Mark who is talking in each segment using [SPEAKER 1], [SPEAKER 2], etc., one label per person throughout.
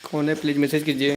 [SPEAKER 1] कौन है please message कीजिए।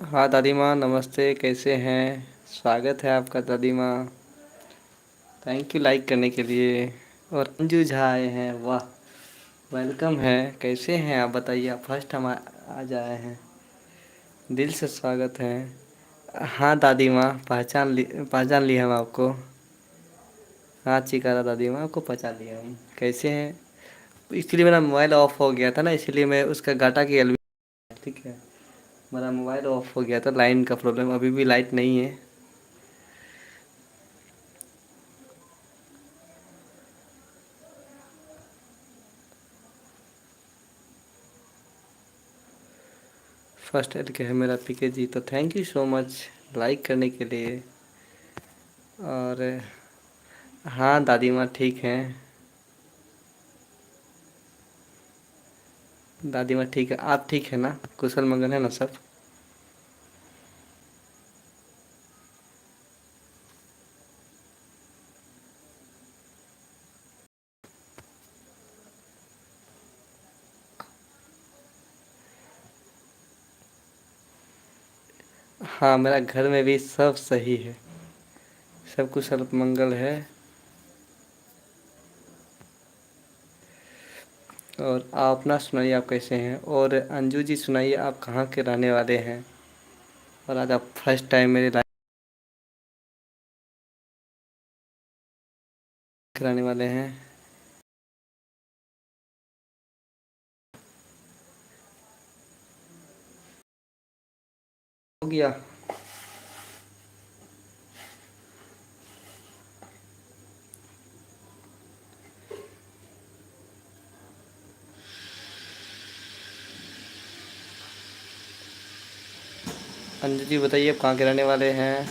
[SPEAKER 1] हाँ दादी माँ, नमस्ते, कैसे हैं? स्वागत है आपका दादी माँ। थैंक यू लाइक करने के लिए। और अंजू झा आए हैं, वाह, वेलकम है। कैसे हैं आप बताइए? आप फर्स्ट हम आज आए हैं, दिल से स्वागत है। हाँ दादी माँ, पहचान लिए हम आपको। हाँ चिकारा दादी माँ, आपको पहचान लिया हम। कैसे हैं? इसलिए मेरा मोबाइल ऑफ हो गया था ना, इसलिए मैं उसका गाटा की एलबी। ठीक है, मेरा मोबाइल ऑफ हो गया था, लाइन का प्रॉब्लम। अभी भी लाइट नहीं है। फर्स्ट एड के है मेरा पीके जी, तो thank you so much like करने के लिए। और हाँ दादी माँ ठीक हैं। दादी माँ ठीक है, आप ठीक है ना? कुशल मंगल है ना सब? हाँ, मेरा घर में भी सब सही है, सब कुशल मंगल है। और आप अपना सुनाइए, आप कैसे हैं? और अंजू जी सुनाइए, आप कहाँ के रहने वाले हैं? और आज आप फर्स्ट टाइम मेरे लाइफ के रहने वाले हैं। हो गया। अंजू जी बताइए, आप कहाँ के रहने वाले हैं?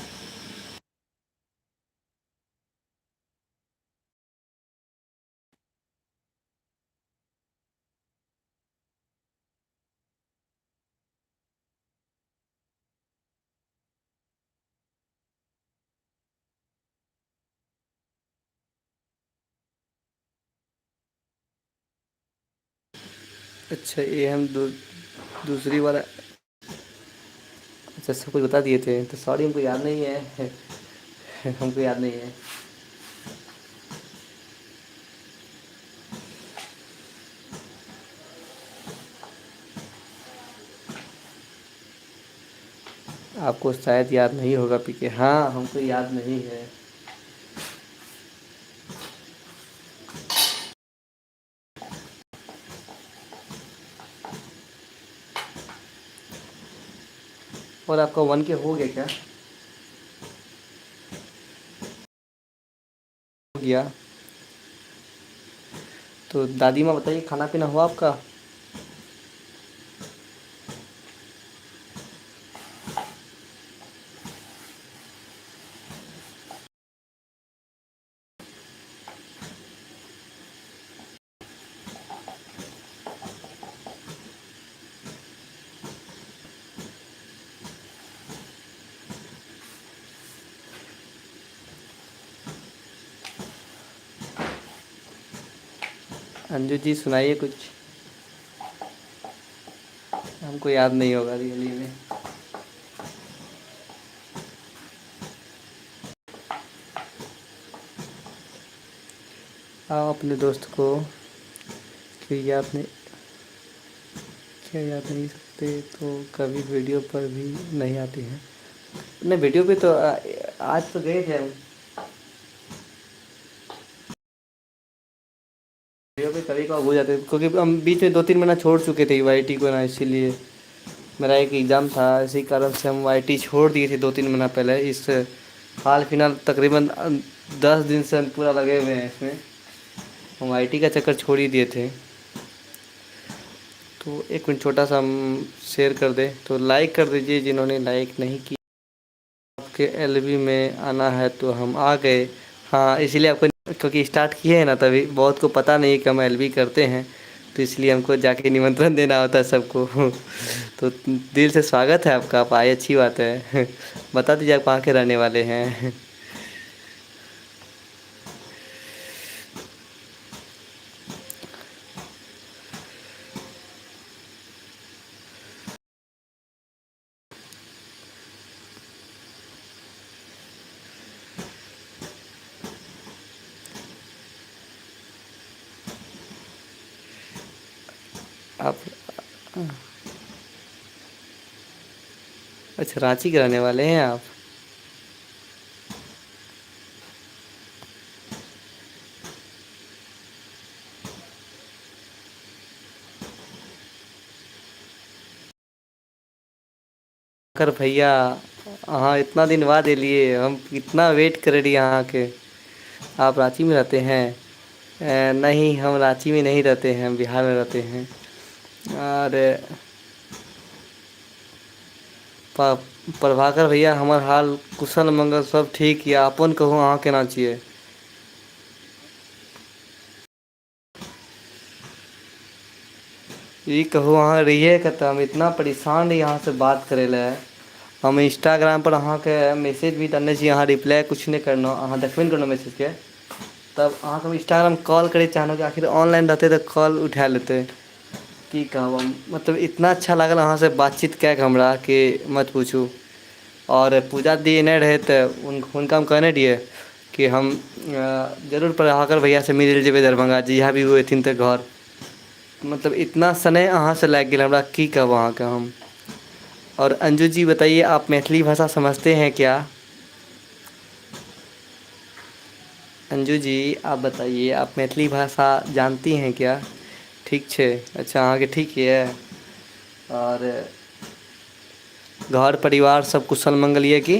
[SPEAKER 1] अच्छा, ये हम दूसरी बार। अच्छा, सब कुछ बता दिए थे तो सॉरी, हमको याद नहीं है। हमको याद नहीं है। आपको शायद याद नहीं होगा पीके। हाँ, हमको याद नहीं है। और आपका 1K हो गया क्या? हो गया। तो दादी माँ बताइए, खाना पीना हुआ आपका? अंजू जी सुनाइए कुछ। हमको याद नहीं होगा रियली में। आप अपने दोस्त को क्यों याद नहीं? क्या याद नहीं? आते तो कभी वीडियो पर भी नहीं आती हैं। नहीं, वीडियो पे तो आज तो गए थे हम। वीडियो पे कभी कभार हो जाते, क्योंकि हम बीच में 2-3 महीना छोड़ चुके थे वाईटी को ना, इसीलिए मेरा एक एग्ज़ाम था, इसी कारण से हम वाईटी छोड़ दिए थे 2-3 महीना पहले। इस हाल फिलहाल तकरीबन 10 दिन से हम पूरा लगे हुए हैं इसमें। हम वाईटी का चक्कर छोड़ ही दिए थे। तो एक मिनट, छोटा सा हम शेयर कर दें तो लाइक कर दीजिए जिन्होंने लाइक नहीं किया। आपके एलबी में आना है तो हम आ गए। हाँ, इसीलिए आपको, क्योंकि स्टार्ट किए हैं ना, तभी बहुत को पता नहीं है कि हम एलबी करते हैं, तो इसलिए हमको जाके निमंत्रण देना होता है सबको। तो दिल से स्वागत है आपका, आप आए, अच्छी बात है। बता दीजिए आप कहाँ के रहने वाले हैं। आप अच्छा, रांची के रहने वाले हैं आप। कर भैया, हाँ, इतना दिन बाद एलिए, हम कितना वेट कर रही यहाँ के। आप रांची में रहते हैं? नहीं, हम रांची में नहीं रहते हैं, हम बिहार में रहते हैं। अरे प्रभाकर भैया, हमार हाल कुशल मंगल सब ठीक या अपन कहूँ, अहाँ केना छियै? ई कहूँ अहाँ रहिए कतऽ, हम इतना परेशान रही यहाँ से बात करे ले। हम इंस्टाग्राम पर अहाँ के मैसेज भी डालने छी, अहाँ रिप्लाई कुछ नहीं करना, अहाँ देखबे नहीं करना मैसेज के। तब अहाँ के हम इंस्टाग्राम कॉल करे चाहना कि आखिर ऑनलाइन रहते तो कॉल उठा लेते। की कहब हम, मतलब इतना अच्छा लागल अहाँ से बातचीत कए के हमरा कि मत पूछू। और पूजा दी नहीं रहे तो उनका हम कहने रहिए कि हम जरूर प्रभाकर भैया से मिल जेबे दरभंगा, जहिया भी वो अथिन तो घर। मतलब इतना स्नेह अहाँ से लाग गया हमरा, की कहब अहाँ के हम। और अंजू जी बताइए, आप मैथिली भाषा समझते हैं क्या? अंजू जी आप बताइए, आप मैथिली भाषा जानती हैं क्या? ठीक छे, अच्छा, अहाँ के ठीक है। और घर परिवार सब कुशल मंगल ये की?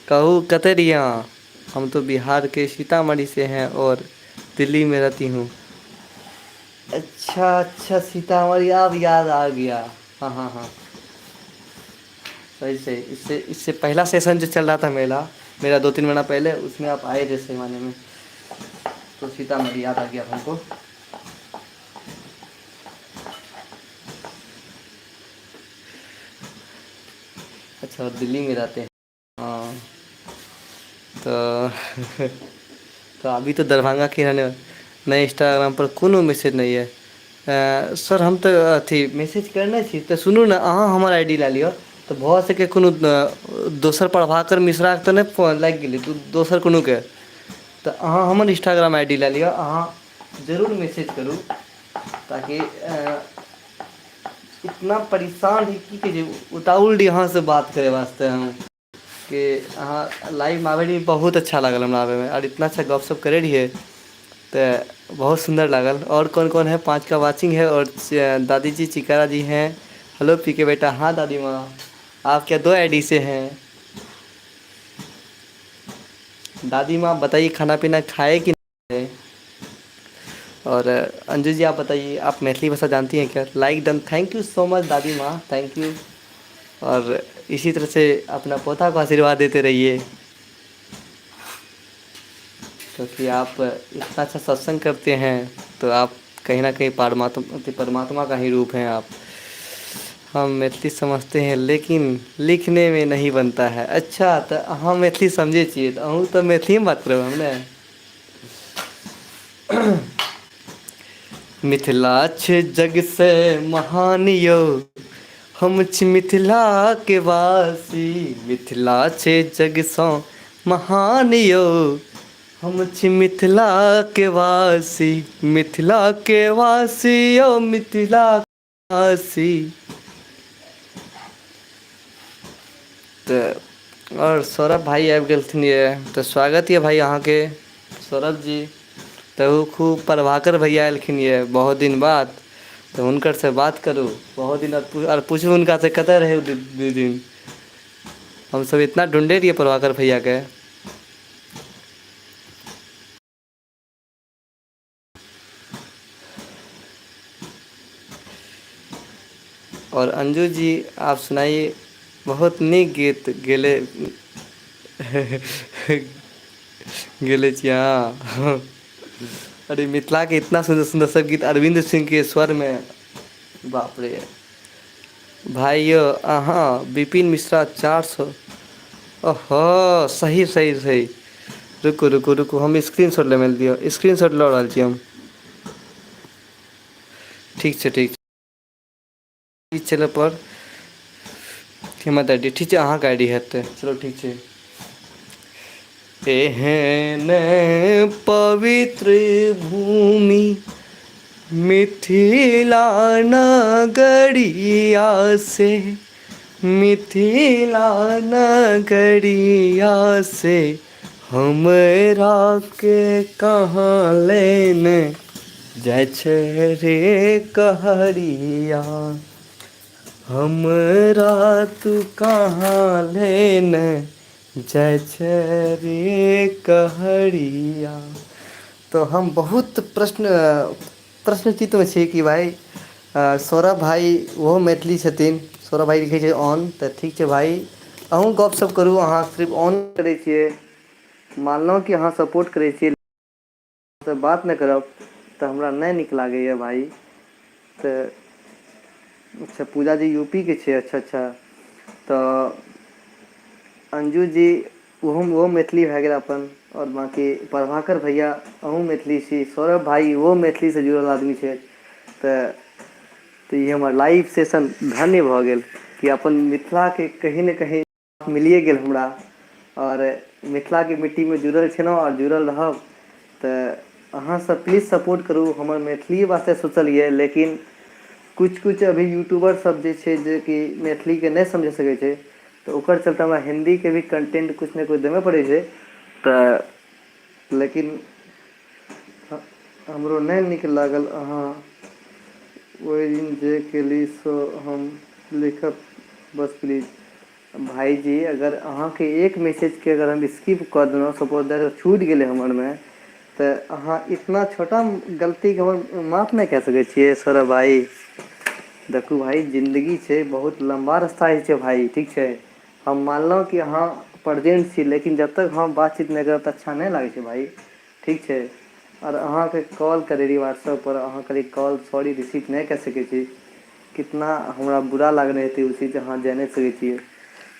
[SPEAKER 1] कहूँ कते रहिए अहाँ? हम तो बिहार के सीतामढ़ी से हैं और दिल्ली में रहती हूँ। अच्छा अच्छा, सीतामढ़ी, अब याद आ गया। हाँ हाँ हाँ, सही सही। इससे इससे पहला सेशन जो चल रहा था मेला मेरा 2-3 महीना पहले, उसमें आप आए थे सेवाने में, तो सीतामढ़ी याद आ गया हमको। अच्छा, और दिल्ली में रहते हैं? हाँ, तो तो अभी तो दरभंगा के रहने। नहीं, इंस्टाग्राम पर कोनो मैसेज नहीं है। सर हम तो अथी मैसेज करने छी, तो सुनू ना, अहाँ हमर आईडी लए लिअ, तो भऽ सके कोनो दोसर प्रभाकर मिश्रा के तो नहीं फोन लागि गेलै, तो दोसर कोनो के, तो अहाँ हमर इंस्टाग्राम आईडी लए लिअ, अहाँ जरूर मैसेज करू, ताकि इतना परेशान है की कहिए, उताउल डी अहाँ से बात करे वास्ते हम कि अहाँ लाइव में आबे रही, बहुत अच्छा लागल हमरा आबे में, और इतना अच्छा गपशप करे रहिए, तो बहुत सुंदर लागल। और कौन कौन है? 5 का वाचिंग है, और दादी जी चिकारा जी हैं। हेलो पी के बेटा। हाँ दादी माँ, आप क्या 2 आईडी से हैं? दादी माँ बताइए, खाना पीना खाए कि नहीं खाए? और अंजू जी आप बताइए, आप मैथिली भाषा जानती हैं क्या? Like done, thank you so much दादी माँ, थैंक यू। और इसी तरह से अपना पोता को आशीर्वाद देते रहिए, क्योंकि आप इतना अच्छा सत्संग करते हैं, तो आप कहीं ना कहीं परमात्मा का ही रूप हैं आप। हम मैथिली समझते हैं लेकिन लिखने में नहीं बनता है। अच्छा, तो हम मैथिली समझे छिए, तो अहूँ तो मैथिली में बात करब हमने। मिथिला छै जग से महान यौ, हम छी मिथिला के वासी। मिथिला छै जग सँ महान यौ, हम छी मिथिला के वासी। मिथिला के वासी यौ, मिथिला आसी तो और सौरभ भाई आबि गेलखिन ये तो स्वागत ये भाई अहाँ के सौरभ जी। तो खूब प्रभाकर भैया एलखिन ये बहुत दिन बाद, तो हुनकर से बात करूँ बहुत दिन और पूछू उनका से कतऽ रहे दू दिन। हम सब इतना ढूंढे रहिए प्रभाकर भैया के। और अंजू जी आप सुनाइए, बहुत नीक गीत गेले गेले छी अहाँ। अरे मिथिला के इतना सुंदर सुंदर सब गीत अरविंद सिंह के स्वर में, बाप रे। भाई अहाँ विपिन मिश्रा 400। ओहो सही सही सही। रुकू रुकू रुकू हम स्क्रीन शॉट ले मिल दियो, स्क्रीन शॉट लऽ रहल छी हम। ठीक छै ठीक छै चलऽ पर हिम्मत आईडी ठीक छै, अहाँके आईडी हेतै चलो ठीक छै। एहन पवित्र भूमि मिथिला नगरिया से, मिथिला नगरिया से हमरा के कहाँ लेने जाइ छै रे कहरिया। हमरा तू कहाँ लेने जाइ छै रे कहरिया। तो हम बहुत प्रश्नचित्त में छी कि भाई सौरभ भाई ओहो मैथिली छथिन। सौरभ भाई लिखै छै ऑन, तऽ ठीक छै भाई अहूँ गपशप करू। अहाँ सिर्फ ऑन करै छियै, मानलहुँ कि अहाँ सपोर्ट करै छियै तऽ बात नहि करब तऽ हमरा नहि नीक लागैए भाई। तऽ अच्छा पूजा जी यूपी के छै, अच्छा अच्छा। तऽ अंजू जी ओहो मैथिली भए गेल अपन, और बाँकी प्रभाकर भैया अहूँ मैथिली छी, सौरभ भाई ओहो मैथिलीसँ जुड़ल आदमी छै। तऽ ई हमर लाइव सेशन धन्य भऽ गेल कि अपन मिथिलाके कहीं ने कहीं मिलिए गेल हमरा। और मिथिलाके मिट्टीमे जुड़ल छलहुँ और जुड़ल रहब। तऽ अहाँसब प्लीज सपोर्ट करू, हमर मैथिली वास्ते सोचल ये, लेकिन कुछ अभी यूट्यूबर सब जे छै जे कि मैथिलीके नहि समझि सकै छै, तऽ ओकर चलते हमरा हिन्दीके भी कंटेंट किछु ने किछु देबऽ पड़ै छै। तऽ लेकिन हमरो नहि नीक लागल अहाँ ओहि दिन जे केली सो हम लिखब बस प्लीज। भाईजी अगर अहाँके एक मैसेजके अगर हम स्किप कऽ देलहुँ, सपोज दैट छूटि गेलै हमरमे, तऽ अहाँ इतना छोटा गलतीके हमर माफ नहि कऽ सकै छियै सौरभ भाई। देखू भाई जिंदगी छै, बहुत लम्बा रास्ता होइ छै भाई, ठीक छै। हम मानलहुँ कि अहाँ प्रेजेंट छी, लेकिन जब तक हम बातचीत नहि करब तऽ अच्छा नहि लागै छै भाई, ठीक छै। और अहाँके कॉल करै रही व्हाट्सअप पर, अहाँ कहली कॉल सॉरी रिसीव नहि कऽ सकै छी। कितना हमरा बुरा लागलै हेतै ओ चीज अहाँ जानि सकै छियै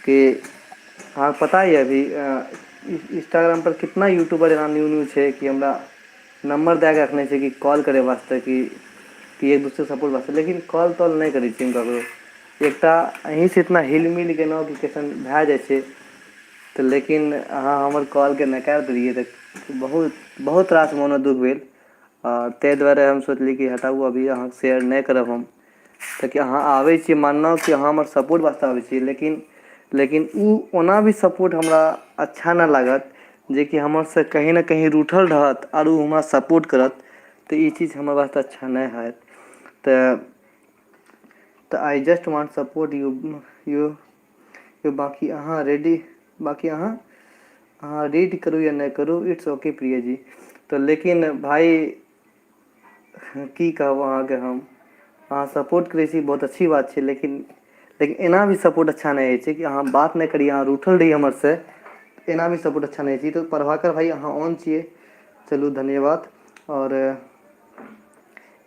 [SPEAKER 1] कि अहाँके पता यऽ अभी इंस्टाग्राम पर कितना यूट्यूबर एना न्यू छै कि हमरा नंबर दए कऽ रखने छै कि कॉल करे वास्ते कि एक दूसरे सपोर्ट वास्ते, लेकिन कॉल तॉल नहि करै छियै हम ककरो। एकटा अहीँसँ इतना हिल मिल गेलहुँ कि कैसन भए जाइ छै। तऽ लेकिन अहाँ हमर कॉलके नकार देलियै तऽ बहुत बहुत रास मोनमे दुःख भेल। ताहि दुआरे हम सोचली कि हटाउ अभी अहाँके शेयर नहि करब हम। ताकि अहाँ आबै छियै, मानलहुँ कि अहाँ हमर सपोर्ट वास्ते आबै छियै, लेकिन ओ ओना भी सपोर्ट हमरा अच्छा नहि लागत जेकि हमरसँ कहीं ना कहीं रूठल रहत और ओ हमरा सपोर्ट करत, तऽ ई चीज हमर वास्ते अच्छा नहि हैत। तऽ I just want support you बाकी अहाँ रेडी, बाकी अहाँ रीड करू या नहि करू इट्स ओके प्रिया जी। तऽ लेकिन भाई की कहब अहाँके हम, अहाँ सपोर्ट करै छी बहुत अच्छी बात छै, लेकिन एना भी सपोर्ट अच्छा नहि होइ छै कि अहाँ बात नहि करी, अहाँ रूठल रही हमरसँ, एना भी सपोर्ट अच्छा नहि छै। तऽ प्रभाकर भाई अहाँ ऑन छियै, चलू धन्यवाद। और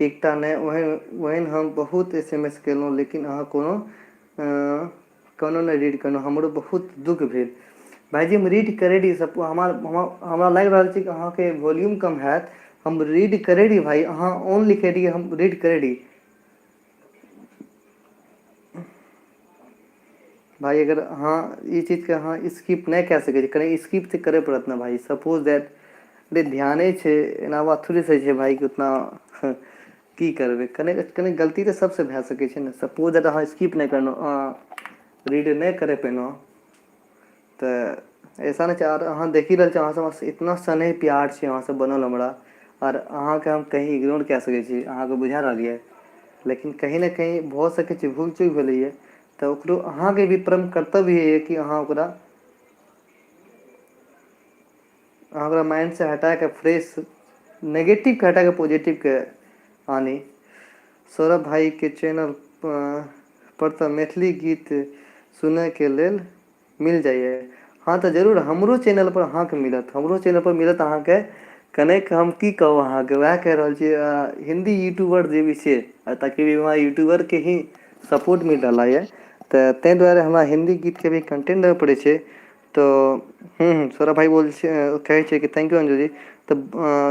[SPEAKER 1] एकटा नहि ओहन हम बहुत SMS केलहुँ लेकिन अहाँ कोनो नहि रीड केलहुँ, हमरो बहुत दुःख भेल। भाईजी हम रीड करै रही सब, हमरा लागि रहल छै कि अहाँके वॉल्यूम कम हैत। हम रीड करे रही भाई, अहाँ ऑन लिखे रहिए, हम रीड करे रही भाई। अगर अहाँ ई चीजके अहाँ स्किप नहि कऽ सकै छी, कनि स्किप तऽ करय पड़त ने भाई। सपोज दैट ध्याने छै, एना बात थोड़े सही छै भाई कि उतना की करबे, कने कने गलती तो सबसे भए सकै छै ने। सपोज अगर अहाँ स्किप नहीं करनो, रीड नहीं करे पेनो, तो ऐसा नहीं छै। और अहाँ देखी रहल छी, अहाँ से इतना स्नेह प्यार छै अहाँ से बनल हमरा, और अहाँ के हम कहीं इग्नोर कए सकै छी, अहाँ के बुझा रहल ये। लेकिन कहीं ना कहीं भऽ सकै छै भूल चूक भेलैए, तऽ ओकरो अहाँके भी परम कर्तव्य है कि अहाँ ओकरा माइंड से हटा के फ्रेश नेगेटिव के हटा के पॉजिटिव के आनी। सौरभ भाई के चैनल पर तऽ मैथिली गीत सुने के लेल मिल जाइए। हाँ तो जरूर हमरो चैनल पर अहाँ के मिलत, हमरो चैनल पर मिलत अहाँ के। कनेक हम की कहू अहाँ के, वएह कह रहल छी, हिंदी यूट्यूबर जे भी छै, ताकि भी हमरा यूट्यूबर के ही सपोर्ट मिल रहा है, तो तै दुआरे हमरा हिंदी गीत के भी कंटेंट देवे पड़े छै। तो सौरभ भाई कहे छै कि थैंक यू अंजू जी। तो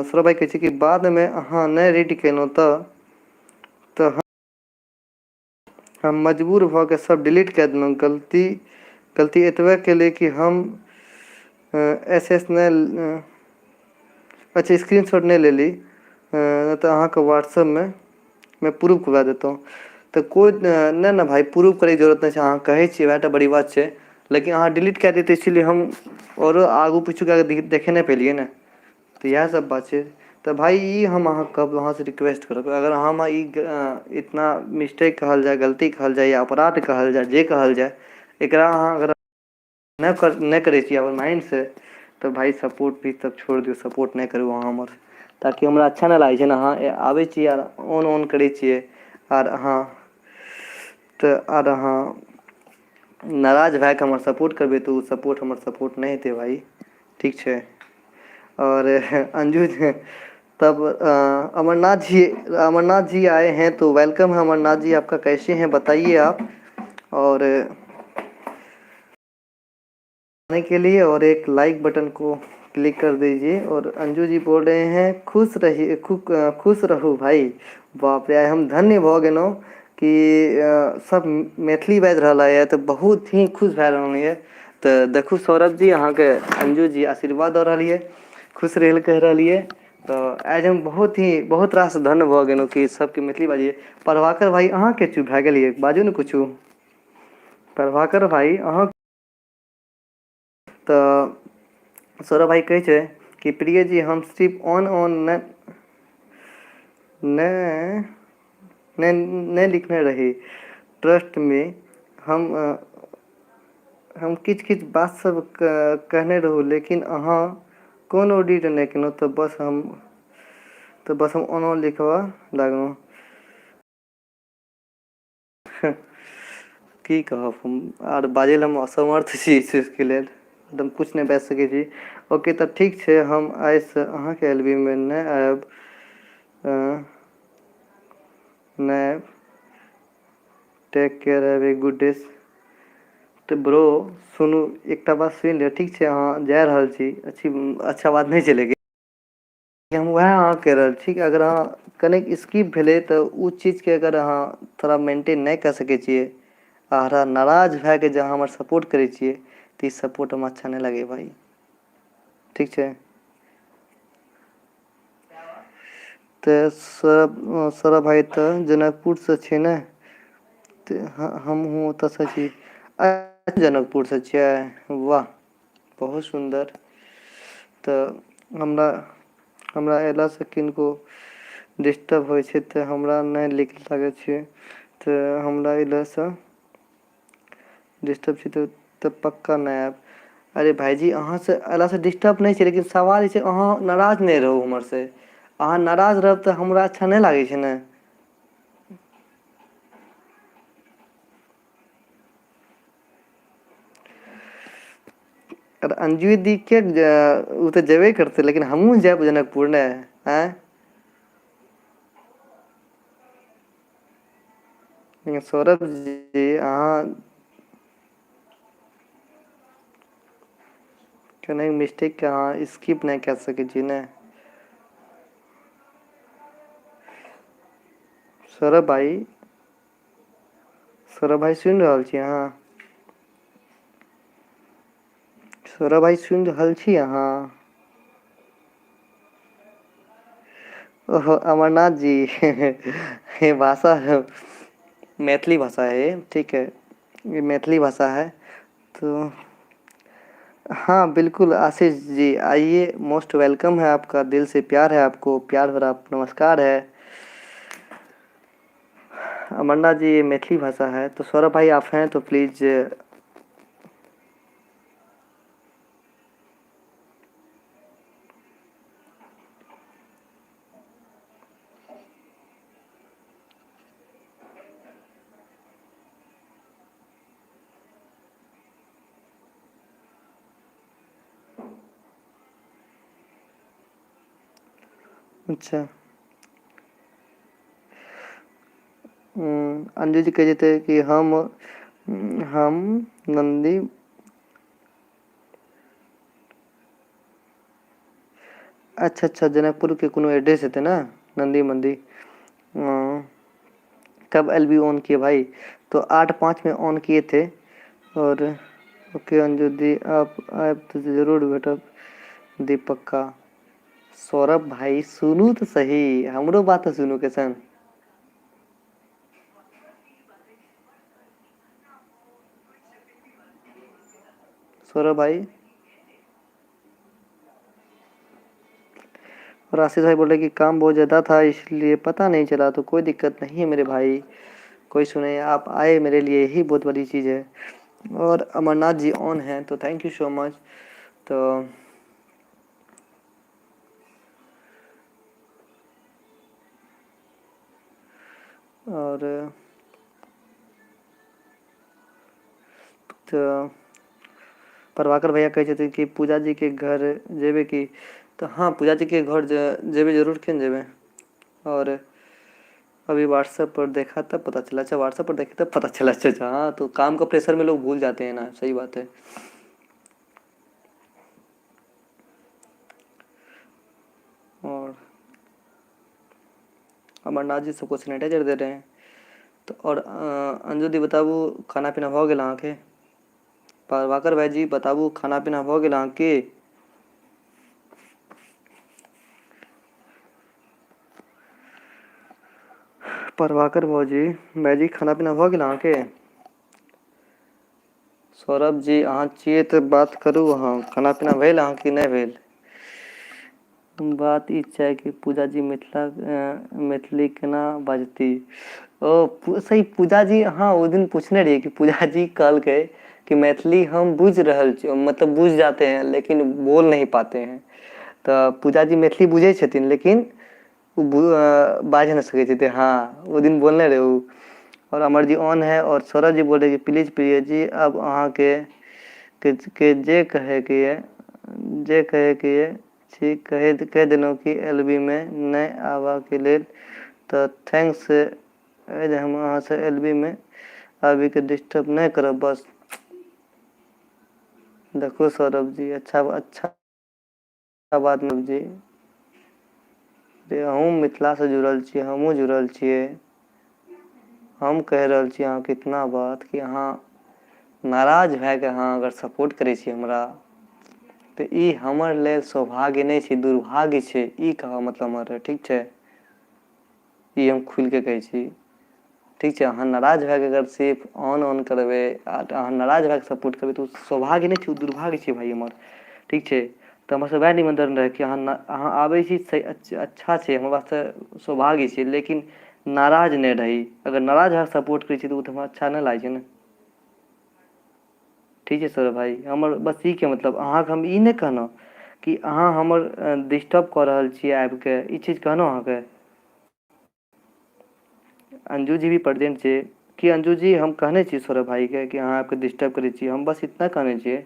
[SPEAKER 1] सौरभ भाई कहे छै कि बाद में अहाँ नहीं रेडी केलहुँ तो हम मजबूर भऽ के सब डिलीट कए देलहुँ। गलती एतबे केलिए कि हम एस नहीं, अच्छा स्क्रीनशॉट नहीं ले ली, तो अहाँ के व्हाट्सएप में मैं प्रूफ करवा देता हूँ। तो कोई नहीं ना भाई, प्रूफ करे की जरूरत नहीं है, अहाँ कहे छी वएह टा बड़ी बात है। लेकिन अहाँ डिलीट कए देते, इसीलिए हम और आगू पीछू के देखे नहीं पेलिए ना। तो यह सब बात है। तो भाई ई हम अहाँ से रिक्वेस्ट करब, अगर हम इतना मिस्टेक कहल जाए, गलती कहल जाए, या अपराध कहल जाए, जे कहल जाए, एकरा अहाँ अगर नहीं करे छी अपन माइंड से, तो भाई सपोर्ट भी तब छोड़ दियो, सपोर्ट नहीं करू अहाँ हमर। ताकि हमरा अच्छा नहीं लागे छै ना, अहाँ आबै छी यार ऑन करे छिए, आर अहाँ तो आर अहाँ नाराज भए के हमर सपोर्ट करबे, तो सपोर्ट हमर सपोर्ट नहीं हेतै भाई, ठीक है। और अंजू तब अमरनाथ जी आए हैं, तो वेलकम है अमरनाथ जी, आपका कैसे हैं बताइए आप। और आने के लिए और एक लाइक बटन को क्लिक कर दीजिए। और अंजू जी बोल रहे हैं खुश रहिए, खुश रहो भाई। बाप रे, हम धन्य भऽ गेलहुँ कि सब मैथिली बाजि रहल है, तो बहुत ही खुश भए रहल है। तो देखू सौरभ जी, अहाँ के अंजू जी आशीर्वाद दऽ रहल है, खुश रहे लए कह रही है। तो आज हम बहुत रास धन्य भऽ गेलहुँ कि सबके मैथिली बाजिए। प्रभाकर भाई अहाँ के चुप भए गेलिए, बाजू ने कुछ। प्रभाकर भाई अहाँ, तो सौरभ भाई कहे छै कि प्रिय जी हम सिर्फ न नहीं लिखने रही, ट्रस्ट में हम किछ बात सब कहने रहूँ, लेकिन अहाँ कौन ऑडिट नहीं केलहुँ, तो बस हम ओना लिखवा लागलहुँ। की कहब हम, आर बाजै हम असमर्थ छी इस चीजके लेल, एकदम कुछ नहीं बाजि सकै छी। ओके तो ठीक है, हम आइ से अहाँ के एलबी में नहीं आयब, नहीं। Take care, have a good day. तो ब्रो सुनू, एक बात सुन लियो, ठीक है, अहाँ जा रहल छी, अच्छा बात नहीं चलेगी। हम वह अहाँ कह रहल छी कि अगर अहाँ कनेक स्किप भेलै, तो उ चीज के अगर अहाँ थोड़ा मेंटेन नहीं कर सकै छियै, अहाँ नाराज भए के जहाँ हमर सपोर्ट करे छियै, तो ई सपोर्ट हम अच्छा नहीं लगे भाई, ठीक है। तो सौरभ भाई तो जनकपुर से छे ने, हम हूँ ओतऽ से छी, जनकपुर से छियै, वाह बहुत सुंदर। तो हमरा एला से किनको डिस्टर्ब होइ छै, तो हमरा नहीं नीक लागे छै, तो हमरा एला से डिस्टर्ब छै, तो पक्का नहीं आयब। अरे भाईजी अहाँ से एला से डिस्टर्ब नहीं छै, लेकिन सवाल छै अहाँ नाराज नहीं रहू हमर से। अहाँ नाराज रहब तो हमरा अच्छा नहीं लागे छै ने। और अंजू दी के उ तो जेबे करते, लेकिन हमहू जाब जनकपुर ने, हैं। लेकिन सौरभ जी अहाँ कने मिस्टेक के अहाँ स्किप नहीं कर सके छी ने। सौरभ भाई सुन रहल छी अहाँ? सौरभ भाई सुन रहल छी अहाँ? ओहो अमरनाथ जी ये भाषा है, मैथिली भाषा है ये, ठीक है। ये मैथिली भाषा है। तो हाँ बिल्कुल आशीष जी आइए, मोस्ट वेलकम है आपका, दिल से प्यार है आपको, प्यार भरा नमस्कार है। अमरनाथ जी ये मैथिली भाषा है, तो सौरभ भाई आप हैं तो प्लीज़। अच्छा। अंजू जी कह थे कि हम नंदी। अच्छा अच्छा, जनकपुर के कोनो एड्रेस थे ना, नंदी मंदी। अ, कब एलबी ऑन किए भाई? तो 8/5 में ऑन किए थे। और ओके अंजू दी, आप तो जरूर बेटा, दीपक का। सौरभ भाई सुनू तो सही, हमरो बात तो सुनू कैसन। सौरभ भाई और आशीष भाई बोल रहे कि काम बहुत ज़्यादा था इसलिए पता नहीं चला, तो कोई दिक्कत नहीं है मेरे भाई। कोई सुने, आप आए मेरे लिए ही बहुत बड़ी चीज़ है। और अमरनाथ जी ऑन हैं तो थैंक यू सो मच। तो और तो प्रभाकर भैया कहै छथिन कि पूजा जी के घर जेबे की। तो हाँ पूजा जी के घर जेबे जरूर, क्यों जेबे। और अभी व्हाट्सएप पर देखा तब पता चला। अच्छा व्हाट्सएप पर देखे तब पता चला। अच्छा अच्छा, हाँ तो काम का प्रेशर में लोग भूल जाते हैं ना, सही बात है। और अमरनाथ जी सबको सैनिटाइजर दे रहे हैं। तो और अंजू दी बताबू खाना पीना भ गेल अहाँके? प्रभाकर भाई जी बताबू खाना पीना भ गेल अहाँके? प्रभाकर भाजी खाना पीना भ गेल अहाँके? सौरभ जी अहाँ छियै तऽ बात करू, अहाँ खाना पीना भेल अहाँ कि नहि भेल? बात ई छै कि पूजा जी मैथिली केना बाजती। सही पूजा जी, हाँ वो दिन पूछने रहिए कि पूजा जी कहलकै कि मैथिली हम बुझ रहल छी, मतलब बुझ जाते हैं लेकिन बोल नहीं पाते हैं। तो पूजा जी मैथिली बुझे छथिन लेकिन बाज नहीं सकै छथिन। हाँ वो दिन बोलने रहे उ। और अमर जी ऑन है। और सौरभ जी बोल रहे कि प्लीज प्रिय जी अब अहाँ के जे कहे के ये, जे कहे के ये छी कह देलहुँ कि एलबी में नहीं आबा के लेल। तो थैंक्स जे हम अहाँ से एलबी में आबि के डिस्टर्ब नहीं करब बस। देखो सौरभ जी अच्छा अच्छा बात मतलब जी, अहूँ मिथिला से जुड़ल छियै, हमहूँ जुड़ल छियै। हम कह रहल छी अहाँ कितना बात कि अहाँ नाराज भए के अहाँ अगर सपोर्ट करै छी हमरा, तो ई हमर लेल सौभाग्य नहीं छै, दुर्भाग्य छै, ई कहा मतलब हमर, ठीक छै। ई हम खुल के कहै छी, ठीक छै। अहाँ नाराज भए के अगर सिर्फ ऑन करबै, अहाँ नाराज भए के सपोर्ट करबै तो सौभाग्य नहीं छै, दुर्भाग्य छै भाई हमर, ठीक छै। तो हमर से वएह निमंत्रण रहे कि अहाँ आबै छी सही, अच्छा छै, हमर वास्ते सौभाग्य छै, लेकिन नाराज नहीं रही। अगर नाराज भए के सपोर्ट करै छी तो हमरा अच्छा नहीं लागै छै ने, ठीक है सर भाई। हमर बस ई के मतलब अहाँके हम ई नहीं कहलहुँ कि अहाँ हमर डिस्टर्ब कऽ रहल छियै आबि के, ई चीज कहलहुँ अहाँके। अंजू जी भी प्रेजेंट छै कि अंजू जी, हम कहने छी सौरभ भाई के कि अहाँ आपके डिस्टर्ब करै छी, हम बस इतना कहने छियै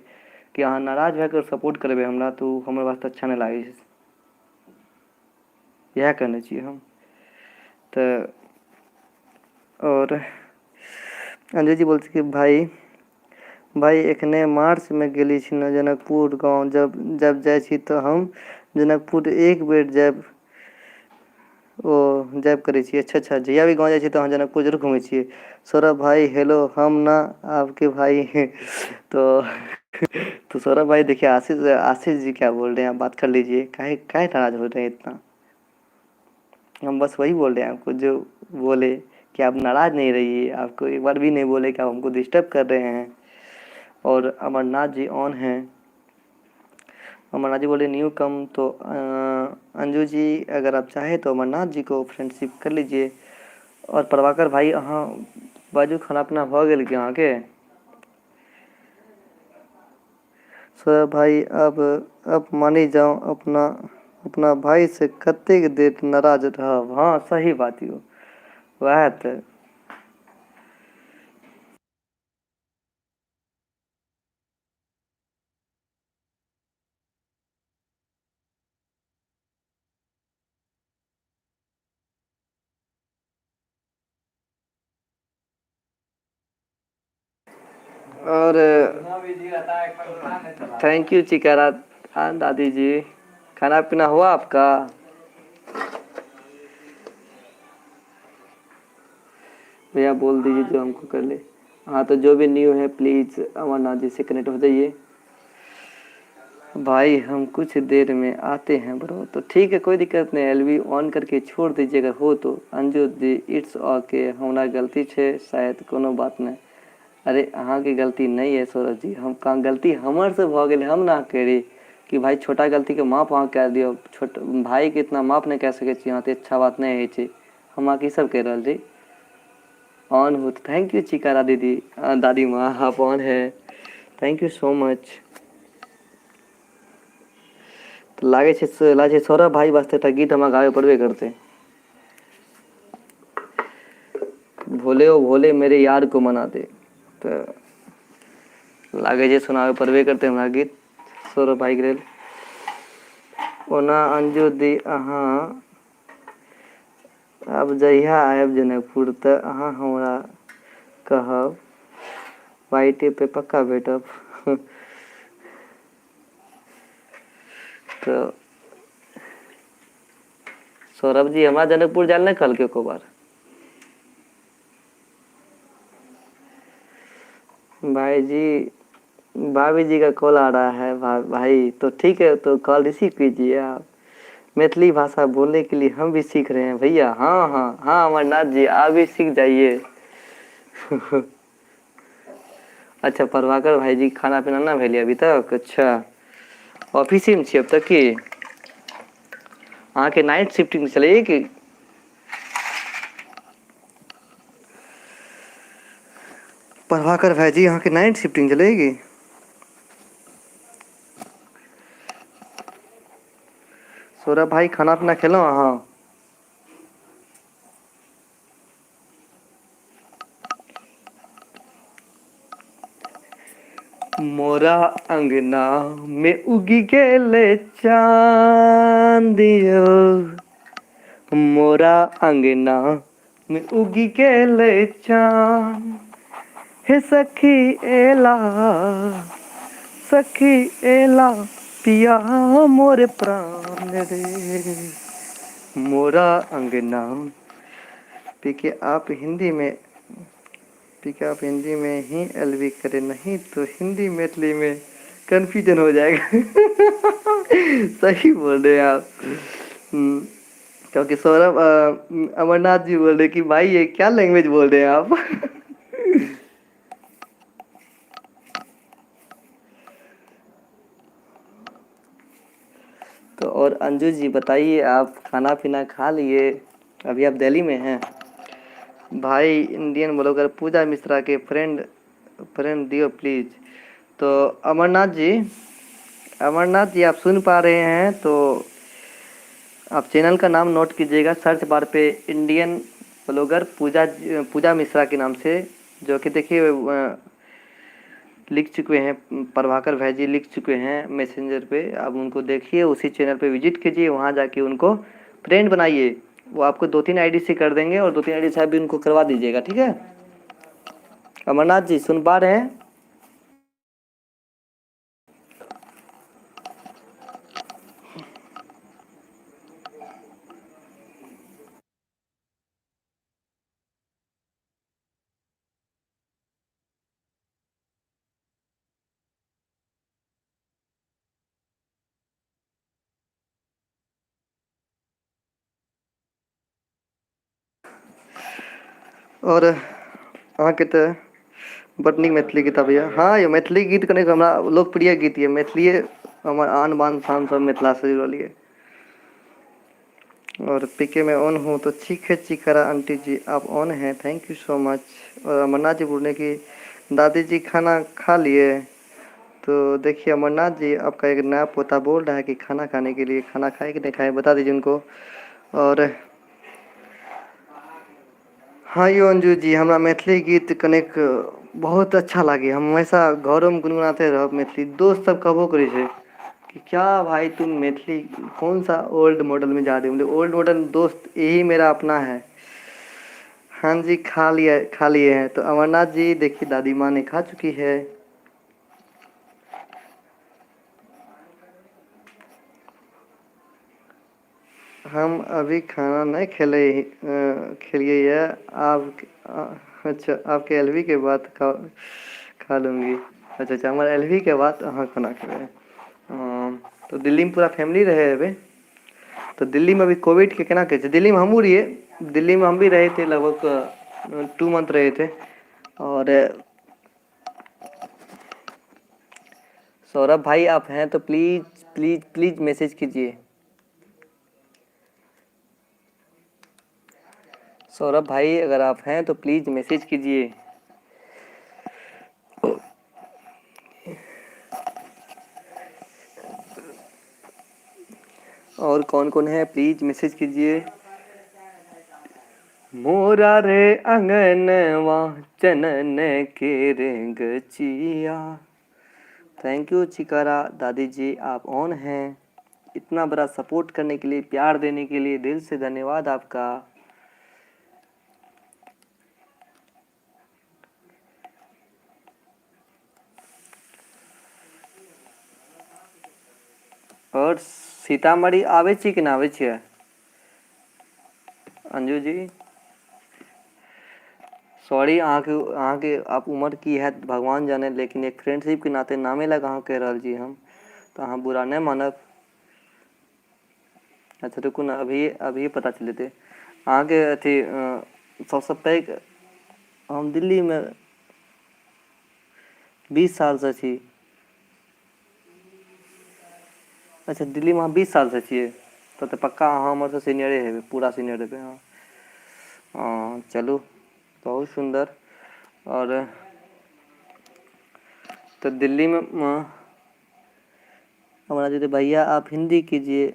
[SPEAKER 1] कि अहाँ नाराज भए कऽ सपोर्ट करबै हमरा तो हमर वास्ते अच्छा नहीं लागै छै, इएह कहने छियै हम। तऽ और अंजू जी बोलते कि भाई एखने मार्च में गेली छी न जनकपुर गाँव, जब जाइ छी तऽ हम जनकपुर एक बेर जायब, ओ जायब करै छी। अच्छा अच्छा, जहिया भी गाँव जाइ छी तऽ अहाँ जनकपुर जरूर घूमै छियै। सौरभ भाई हेलो, हम ना आपके भाई तो तो सौरभ भाई देखिए, आशीष आशीष जी क्या बोल रहे हैं, आप बात कर लीजिए, काहे काहे नाराज हो रहे हैं इतना। हम बस वही बोल रहे हैं आपको, जो बोले कि आप नाराज़ नहीं रहिए, आपको एक बार भी नहीं बोले कि आप हमको डिस्टर्ब कर रहे हैं। और अमरनाथ जी ऑन हैं। अमरनाथ जी बोले न्यू कम, तो अंजू जी अगर आप चाहें तो अमरनाथ जी को फ्रेंडशिप कर लीजिए। और प्रभाकर भाई, अहाँ बाजू खाना पीना भ गेल कि अहाँके? सर भाई, अब मानी जाओ, अपना अपना भाई से कतेक देर नाराज रहब। हाँ सही बात यौ, वएह तऽ। और थैंक यू चिकारा। हाँ दादी जी, खाना पीना हुआ आपका? भैया बोल दीजिए जो हमको कर ले। हाँ तो जो भी न्यू है प्लीज़ अमरनाथ जी से कनेक्ट हो जाइए। भाई हम कुछ देर में आते हैं ब्रो। तो ठीक है, कोई दिक्कत नहीं, एलवी ऑन करके छोड़ दीजिए अगर हो तो। अंजू जी इट्स ओके, हमारा गलती है शायद, कोनो बात नहीं। अरे अहाँ की गलती नहीं है सौरभ जी, हम कहाँ गलती हमर से भ गेल, हम ना करी कि भाई छोटा गलती के माफ अहाँ कह दियो, छोट भाई के इतना माफ नहीं कह सके छी अहाँ, तो अच्छा बात नहीं है छै। हम अहाँ की सब कह रहा जी। ऑन हो तो थैंक यू चिकारा दीदी, दादी माँ आप ऑन है, थैंक यू सो मच। तो लागे छै सौरभ भाई वास्ते एकटा गीत हमरा गावे पड़बे करते। भोले ओ भोले मेरे यार को मना दे, तो लागे छै सुनावे पड़बे करते हमरा गीत सौरभ भाई के लेल। ओना अंजू दी अहाँ आब जहिया आयब जनकपुर तऽ अहाँ हमरा कहब, वाइटे पे पक्का भेटब। तो सौरभ जी हमरा जनकपुर जाए नहीं कहलकै एको बार। भाई जी, भाभी जी का कॉल आ रहा है भाई, तो ठीक है तो कॉल रिसीव कीजिए आप। मैथिली भाषा बोलने के लिए हम भी सीख रहे हैं भैया। हाँ हाँ हाँ अमरनाथ जी, आप भी सीख जाइए। अच्छा प्रभाकर भाई जी खाना पीना ना भेलिए अभी तक? अच्छा ऑफिस में छी अब तक की? अहाँ के नाइट शिफ्टिंग चले कि? प्रभाकर भाई जी अहाँ के नाइट शिफ्टिंग चलेगी? सौरभ भाई खाना पीना खेलो अहाँ? मोरा अंगना में उगी गेले चांदियो, मोरा अंगना में उगी गेले चांद। हे सखी एला, सखी एला, पिया मोरे प्राण रे, मोरा अंगना। पीके आप हिंदी में पीके आप हिंदी में ही एलवी करें, नहीं तो हिंदी मैथिली में कन्फ्यूजन हो जाएगा। सही बोल रहे हैं आप। क्योंकि सौरभ अमरनाथ जी बोल रहे कि भाई ये क्या लैंग्वेज बोल रहे हैं आप। तो और अंजू जी बताइए, आप खाना पीना खा लिए? अभी आप दिल्ली में हैं? भाई इंडियन ब्लॉगर पूजा मिश्रा के फ्रेंड फ्रेंड दियो प्लीज़। तो अमरनाथ जी, अमरनाथ जी आप सुन पा रहे हैं तो आप चैनल का नाम नोट कीजिएगा, सर्च बार पे इंडियन ब्लॉगर पूजा मिश्रा के नाम से, जो कि देखिए लिख चुके हैं, प्रभाकर भाई जी लिख चुके हैं मैसेंजर पे। आप उनको देखिए, उसी चैनल पे विजिट कीजिए, वहाँ जाके उनको फ्रेंड बनाइए। वो आपको 2-3 आईडी से कर देंगे, और 2-3 आईडी से आप भी उनको करवा दीजिएगा, ठीक है? अमरनाथ जी सुन पा रहे हैं? और अहाँके तऽ बड नीक मैथिली गीत अबैया। हाँ यौ, मैथिली गीत कनि हमरा लोकप्रिय गीत ये। मैथिलीये हमर आन बान शान सब मिथिला से जुड़ल ये। और पीके में ऑन हूँ तो चीखे चिकरा आंटी जी आप ऑन हैं, थैंक यू सो मच। और अमरनाथ जी बोल रहे कि दादी जी खाना खा लिए। तो देखिए अमरनाथ जी, आपका एक नया पोता बोल रहा है कि खाना खाने के लिए, खाना खाए कि नहीं खाए बता दीजिए उनको। और हाँ यो अंजू जी, हमरा मैथिली गीत कनेक बहुत अच्छा लागे। हम हमेशा घरों में गुनगुनाते रहब मैथिली। दोस्त सब कहबो करे छे कि क्या भाई तुम मैथिली कौन सा ओल्ड मॉडल में जा रहे हो। बोले ओल्ड मॉडल दोस्त यही मेरा अपना है। हाँ जी खा लिए हैं। तो अमरनाथ जी देखिए दादी माँ ने खा चुकी है। हम अभी खाना नहीं खेलिए ये। आप अच्छा आपके एलवी के बाद खा लूँगी। अच्छा अच्छा, हमारे एलवी के बाद अहाँ खाना खेबै। तो दिल्ली में पूरा फैमिली रहे अभी। तो दिल्ली में अभी कोविड के केना कहै छै, दिल्ली में हमहूँ रहिए। दिल्ली में हम भी रहे थे, लगभग 2 मंथ रहे थे। और सौरभ भाई आप हैं तो प्लीज प्लीज प्लीज मैसेज कीजिए। सौरभ भाई अगर आप हैं तो प्लीज मैसेज कीजिए। और कौन कौन है प्लीज मैसेज कीजिए। मोरा रे अंगनवा चनन के गचिया। थैंक यू चिकारा दादी जी, आप ऑन हैं। इतना बड़ा सपोर्ट करने के लिए, प्यार देने के लिए दिल से धन्यवाद आपका। और सीतामढ़ी आवे छी कि ना आवे छियै अंजू जी? सॉरी अहाँ के आप उम्र की है भगवान जाने, लेकिन एक फ्रेंडशिप के नाते नामे लग अहाँ कह रहल छी हम, तो अहाँ बुरा नहीं मानब। अच्छा रुकू ना, अभी पता चलेते अहाँ के अथी सबसे पैघ। हम दिल्ली में 20 साल से छी। अच्छा दिल्ली में अहाँ 20 साल से छियै, तो पक्का अहाँ हमर से सीनियरे हेबै, पूरा सीनियर हेबै अहाँ। हाँ चलू बहुत सुंदर। और तो दिल्ली में हमारा दीदी भैया आप हिंदी कीजिए,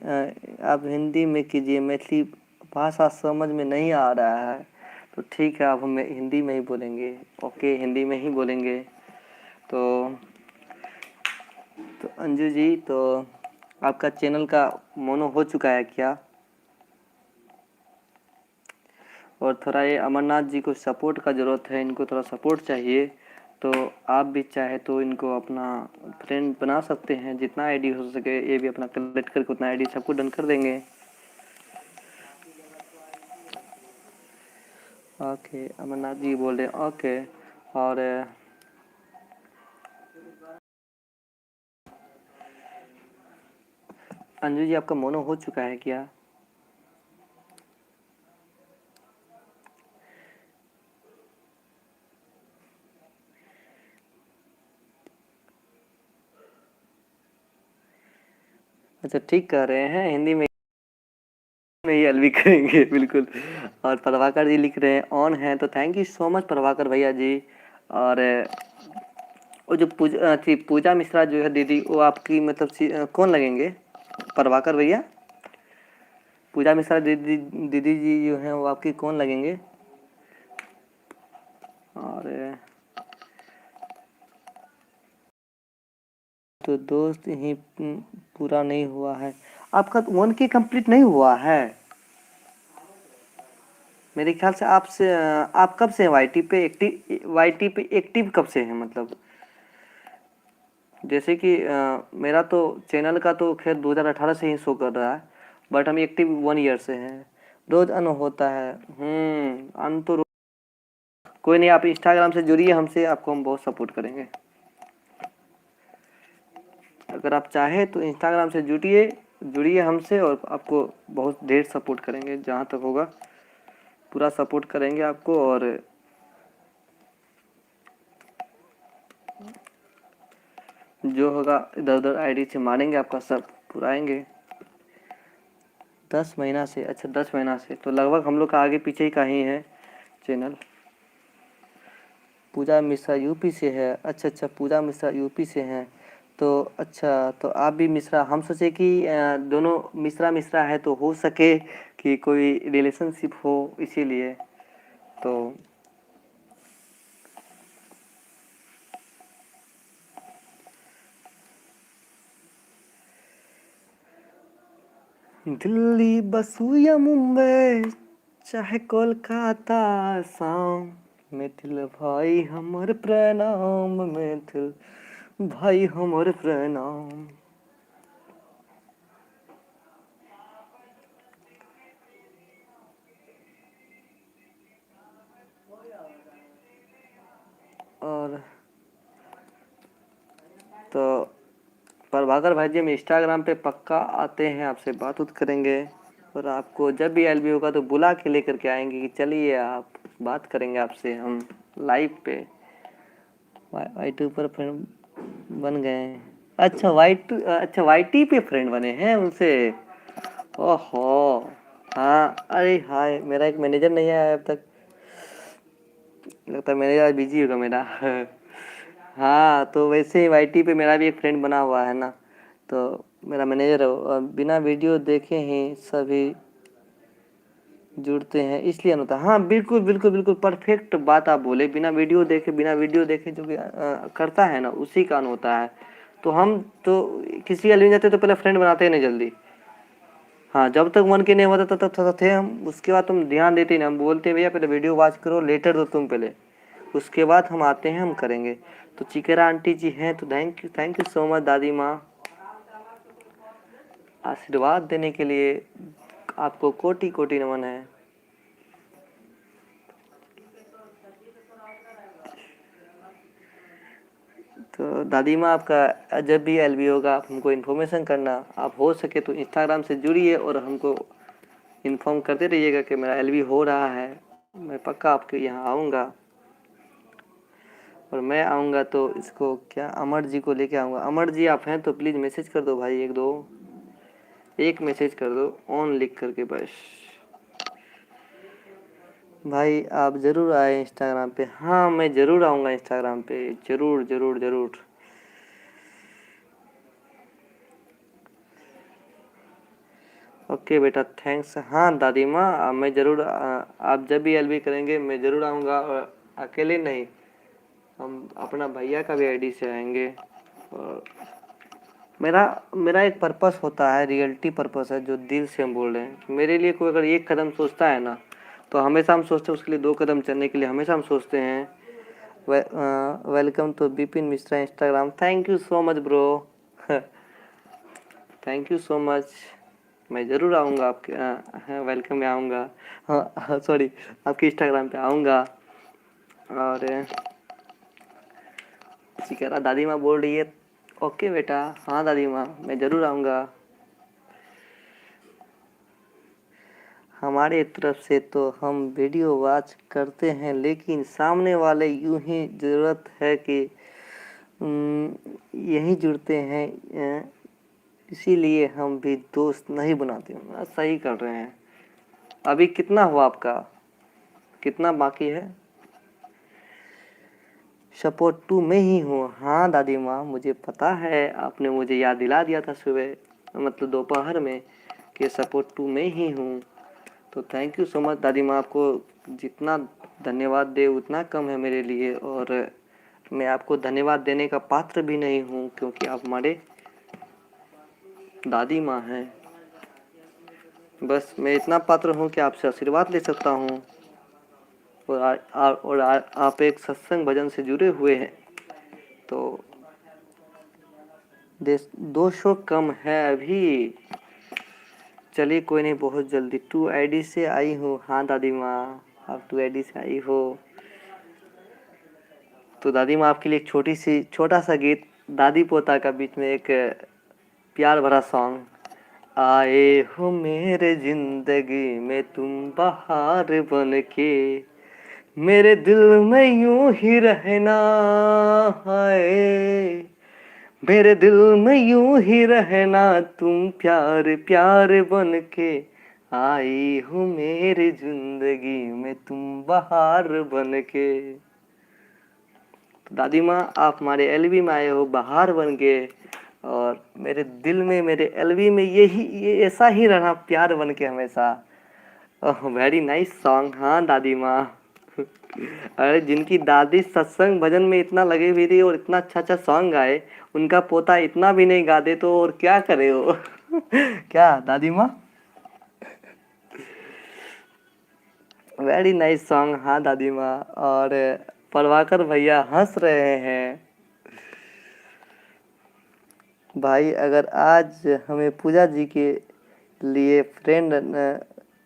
[SPEAKER 1] आप हिंदी में कीजिए, मैथिली भाषा समझ में नहीं आ रहा है। तो ठीक है, अब हम हिंदी में ही बोलेंगे। ओके हिंदी में ही बोलेंगे। तो अंजू जी, तो आपका चैनल का मोनो हो चुका है क्या? और थोड़ा ये अमरनाथ जी को सपोर्ट का ज़रूरत है, इनको थोड़ा सपोर्ट चाहिए। तो आप भी चाहे तो इनको अपना फ्रेंड बना सकते हैं। जितना आईडी हो सके ये भी अपना कलेक्ट करके उतना आईडी सबको डन कर देंगे। ओके अमरनाथ जी बोल रहे हैं ओके। और अंजू जी आपका मोनो हो चुका है क्या? अच्छा ठीक कह रहे हैं, हिंदी में ही अलवी करेंगे बिल्कुल। और प्रभाकर जी लिख रहे हैं ऑन है, तो thank you so much Prabhakar भैया जी। और वो जो पूजा मिश्रा जो है दीदी, वो आपकी मतलब कौन लगेंगे प्रभाकर भैया? पूजा मिश्रा दीदी दीदी जी जो हैं वो आपकी कौन लगेंगे? और तो दोस्त ही पूरा नहीं हुआ है। आपका 1K कंप्लीट नहीं हुआ है मेरे ख्याल से। आपसे आप कब से वाईटी पे एक्टिव, वाईटी पे एक्टिव कब से हैं मतलब? जैसे कि मेरा तो चैनल का तो खैर 2018 से ही शो कर रहा है, बट हम एक्टिव 1 ईयर से हैं। रोज अन होता है। अन तो कोई नहीं, आप इंस्टाग्राम से जुड़िए हमसे, आपको हम बहुत सपोर्ट करेंगे। अगर आप चाहे तो इंस्टाग्राम से जुड़िए हमसे, और आपको बहुत ढेर सपोर्ट करेंगे, जहाँ तक होगा पूरा सपोर्ट करेंगे आपको। और जो होगा इधर उधर आईडी से मारेंगे, आपका सब पुराएंगे। 10 महीना से, अच्छा 10 महीना से, तो लगभग हम लोग का आगे पीछे ही का ही है चैनल। पूजा मिश्रा यूपी से है, अच्छा अच्छा, पूजा मिश्रा यूपी से हैं। तो अच्छा, तो आप भी मिश्रा, हम सोचे कि दोनों मिश्रा मिश्रा है तो हो सके कि कोई रिलेशनशिप हो, इसीलिए। तो दिल्ली बसु या मुंबई चाहे कोलकाता शाम, मिथिल भाई हमर प्रणाम, मिथिल भाई हमर प्रणाम। और तो प्रभाकर भाई जी, हम इंस्टाग्राम पे पक्का आते हैं, आपसे बात उत करेंगे, और आपको जब भी एलबी होगा तो बुला के लेकर के आएंगे कि चलिए आप, बात करेंगे आपसे हम लाइव पे। वाई टू पर फ्रेंड बन गए हैं, अच्छा अच्छा वाईटी पे फ्रेंड बने हैं उनसे। ओहो, हाँ, अरे हाय, मेरा एक मैनेजर नहीं आया अब तक, लगता है मैनेजर आज बिजी होगा मेरा। हाँ, तो वैसे ही वाईटी पे मेरा भी एक फ्रेंड बना हुआ है ना, तो मेरा मैनेजर है वो, बिना वीडियो देखे ही सभी जुड़ते हैं, इसलिए नहीं होता। हाँ बिल्कुल बिल्कुल बिल्कुल, परफेक्ट बात आप बोले, बिना वीडियो देखे जो भी करता है ना, उसी का अन होता है। तो हम तो किसी का ले जाते तो पहले फ्रेंड बनाते ही नहीं जल्दी। हाँ, जब तक मन के नहीं होता तब तक थे हम, उसके बाद तुम ध्यान देते ही नहीं, हम बोलते भैया पहले वीडियो वॉच करो, लेटर दो तुम पहले, उसके बाद हम आते हैं, हम करेंगे। तो चिकेरा आंटी जी हैं, तो थैंक यू सो मच दादी माँ, आशीर्वाद देने के लिए आपको कोटि कोटि नमन है। तो दादी माँ, आपका जब भी एलबी होगा आप हमको इन्फॉर्मेशन करना, आप हो सके तो इंस्टाग्राम से जुड़िए और हमको इन्फॉर्म करते रहिएगा कि मेरा एलबी हो रहा है। मैं पक्का आपके यहाँ आऊँगा, और मैं आऊँगा तो इसको क्या अमर जी को लेके आऊँगा। अमर जी आप हैं तो प्लीज़ मैसेज कर दो भाई, एक मैसेज कर दो ऑन लिख करके बस। भाई आप ज़रूर आए इंस्टाग्राम पे। हाँ, मैं ज़रूर आऊँगा इंस्टाग्राम पे, ज़रूर ज़रूर ज़रूर। ओके बेटा, थैंक्स। हाँ दादी माँ, मैं ज़रूर, आप जब भी एलबी करेंगे मैं ज़रूर आऊँगा, और अकेले नहीं, हम अपना भैया का भी आईडी से आएंगे। और मेरा मेरा एक पर्पस होता है, रियलिटी पर्पस है, जो दिल से हम बोल रहे हैं। मेरे लिए कोई अगर एक कदम सोचता है ना, तो हमेशा हम सोचते हैं उसके लिए 2 कदम चलने के लिए, हमेशा हम सोचते हैं। Welcome to Bipin Mishra Instagram, thank you so much bro. Thank you so much. मैं ज़रूर आऊँगा आपके, हाँ वेलकम में आऊँगा, हाँ सॉरी, आपके इंस्टाग्राम पे आऊँगा। और चिकेरा दादी माँ बोल रही है, ओके बेटा, हाँ दादी माँ मैं ज़रूर आऊँगा। हमारे तरफ से तो हम वीडियो वॉच करते हैं, लेकिन सामने वाले यूं ही ज़रूरत है कि यहीं जुड़ते हैं, इसीलिए हम भी दोस्त नहीं बनाते। सही कर रहे हैं। अभी कितना हुआ आपका, कितना बाकी है? सपोर्ट 2 में ही हूँ। हाँ दादी माँ, मुझे पता है, आपने मुझे याद दिला दिया था सुबह, मतलब दोपहर में, कि सपोर्ट 2 में ही हूँ। तो थैंक यू सो मच दादी माँ, आपको जितना धन्यवाद दे उतना कम है मेरे लिए, और मैं आपको धन्यवाद देने का पात्र भी नहीं हूँ, क्योंकि आप हमारे दादी माँ हैं। बस मैं इतना पात्र हूँ कि आपसे आशीर्वाद ले सकता हूँ, और आप एक सत्संग भजन से जुड़े हुए हैं, तो 200 कम है अभी। चलिए कोई नहीं, बहुत जल्दी 2 आईडी से आई हूँ। हाँ दादी माँ, आप 2 आईडी से आई हो। तो दादी माँ, आपके लिए एक छोटा सा गीत, दादी पोता का बीच में एक प्यार भरा सॉन्ग। आए हो मेरे जिंदगी में तुम बहार बन के, मेरे दिल में यूं ही रहना है, मेरे दिल में यूं ही रहना तुम, प्यार प्यार बन के आई हो मेरी जिंदगी में तुम, बहार बन के। तो दादी माँ, आप हमारे एलबी में आए हो बहार बन के, और मेरे दिल में, मेरे एलबी में ये ऐसा ही रहना, प्यार बन के हमेशा। Oh very nice song. हाँ दादी माँ। अरे जिनकी दादी सत्संग भजन में इतना लगी हुई थी और इतना अच्छा अच्छा सॉन्ग गाए, उनका पोता इतना भी नहीं गा दे तो और क्या करे वो। क्या दादी माँ? Very nice song. हाँ दादी माँ। और प्रभाकर भैया हंस रहे हैं। भाई अगर आज हमें पूजा जी के लिए फ्रेंड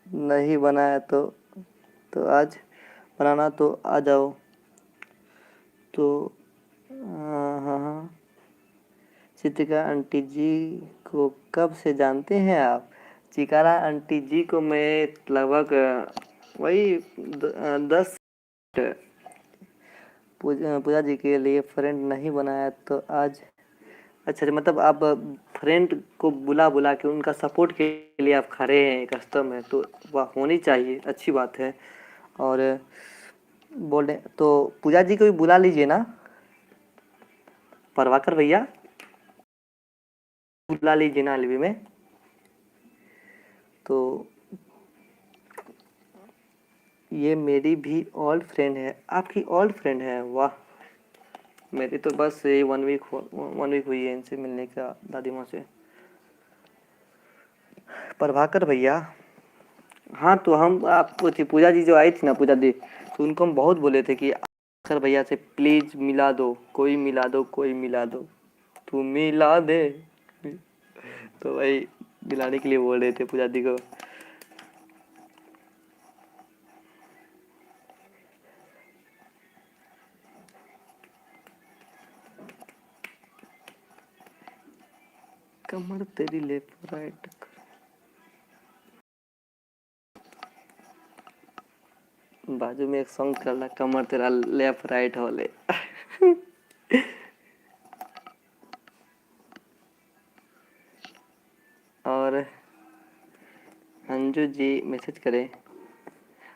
[SPEAKER 1] नहीं बनाया तो आज बनाना, तो आ जाओ। तो हाँ हाँ, चित्रिका आंटी जी को कब से जानते हैं आप? चिकारा आंटी जी को मैं लगभग वही 10। पूजा जी के लिए फ्रेंड नहीं बनाया तो आज। अच्छा अच्छा, मतलब आप फ्रेंड को बुला बुला के उनका सपोर्ट के लिए आप खड़े हैं, कस्टम है तो वह होनी चाहिए, अच्छी बात है। और बोले तो पूजा जी को भी बुला लीजिए ना, प्रभाकर भैया, बुला लीजिए ना अलवी में। तो ये मेरी भी ओल्ड फ्रेंड है। आपकी ओल्ड फ्रेंड है? वाह। मेरी तो बस ये 1 वीक हुई है इनसे मिलने का, दादी माँ से। प्रभाकर भैया, हाँ तो हम आपको पूजा जी जो आई थी ना, पूजा दी, तो उनको हम बहुत बोले थे कि प्रभाकर भैया से प्लीज मिला दो, कोई मिला दो, कोई मिला दो, तू मिला दे। तो भाई मिलाने के लिए बोल रहे थे पूजा दी को। कमर तेरी लेफ्ट राइट, बाजू में एक सॉन्ग चल रहा, कमर तेरा लेफ्ट राइट होले। और अंजू जी मैसेज करें।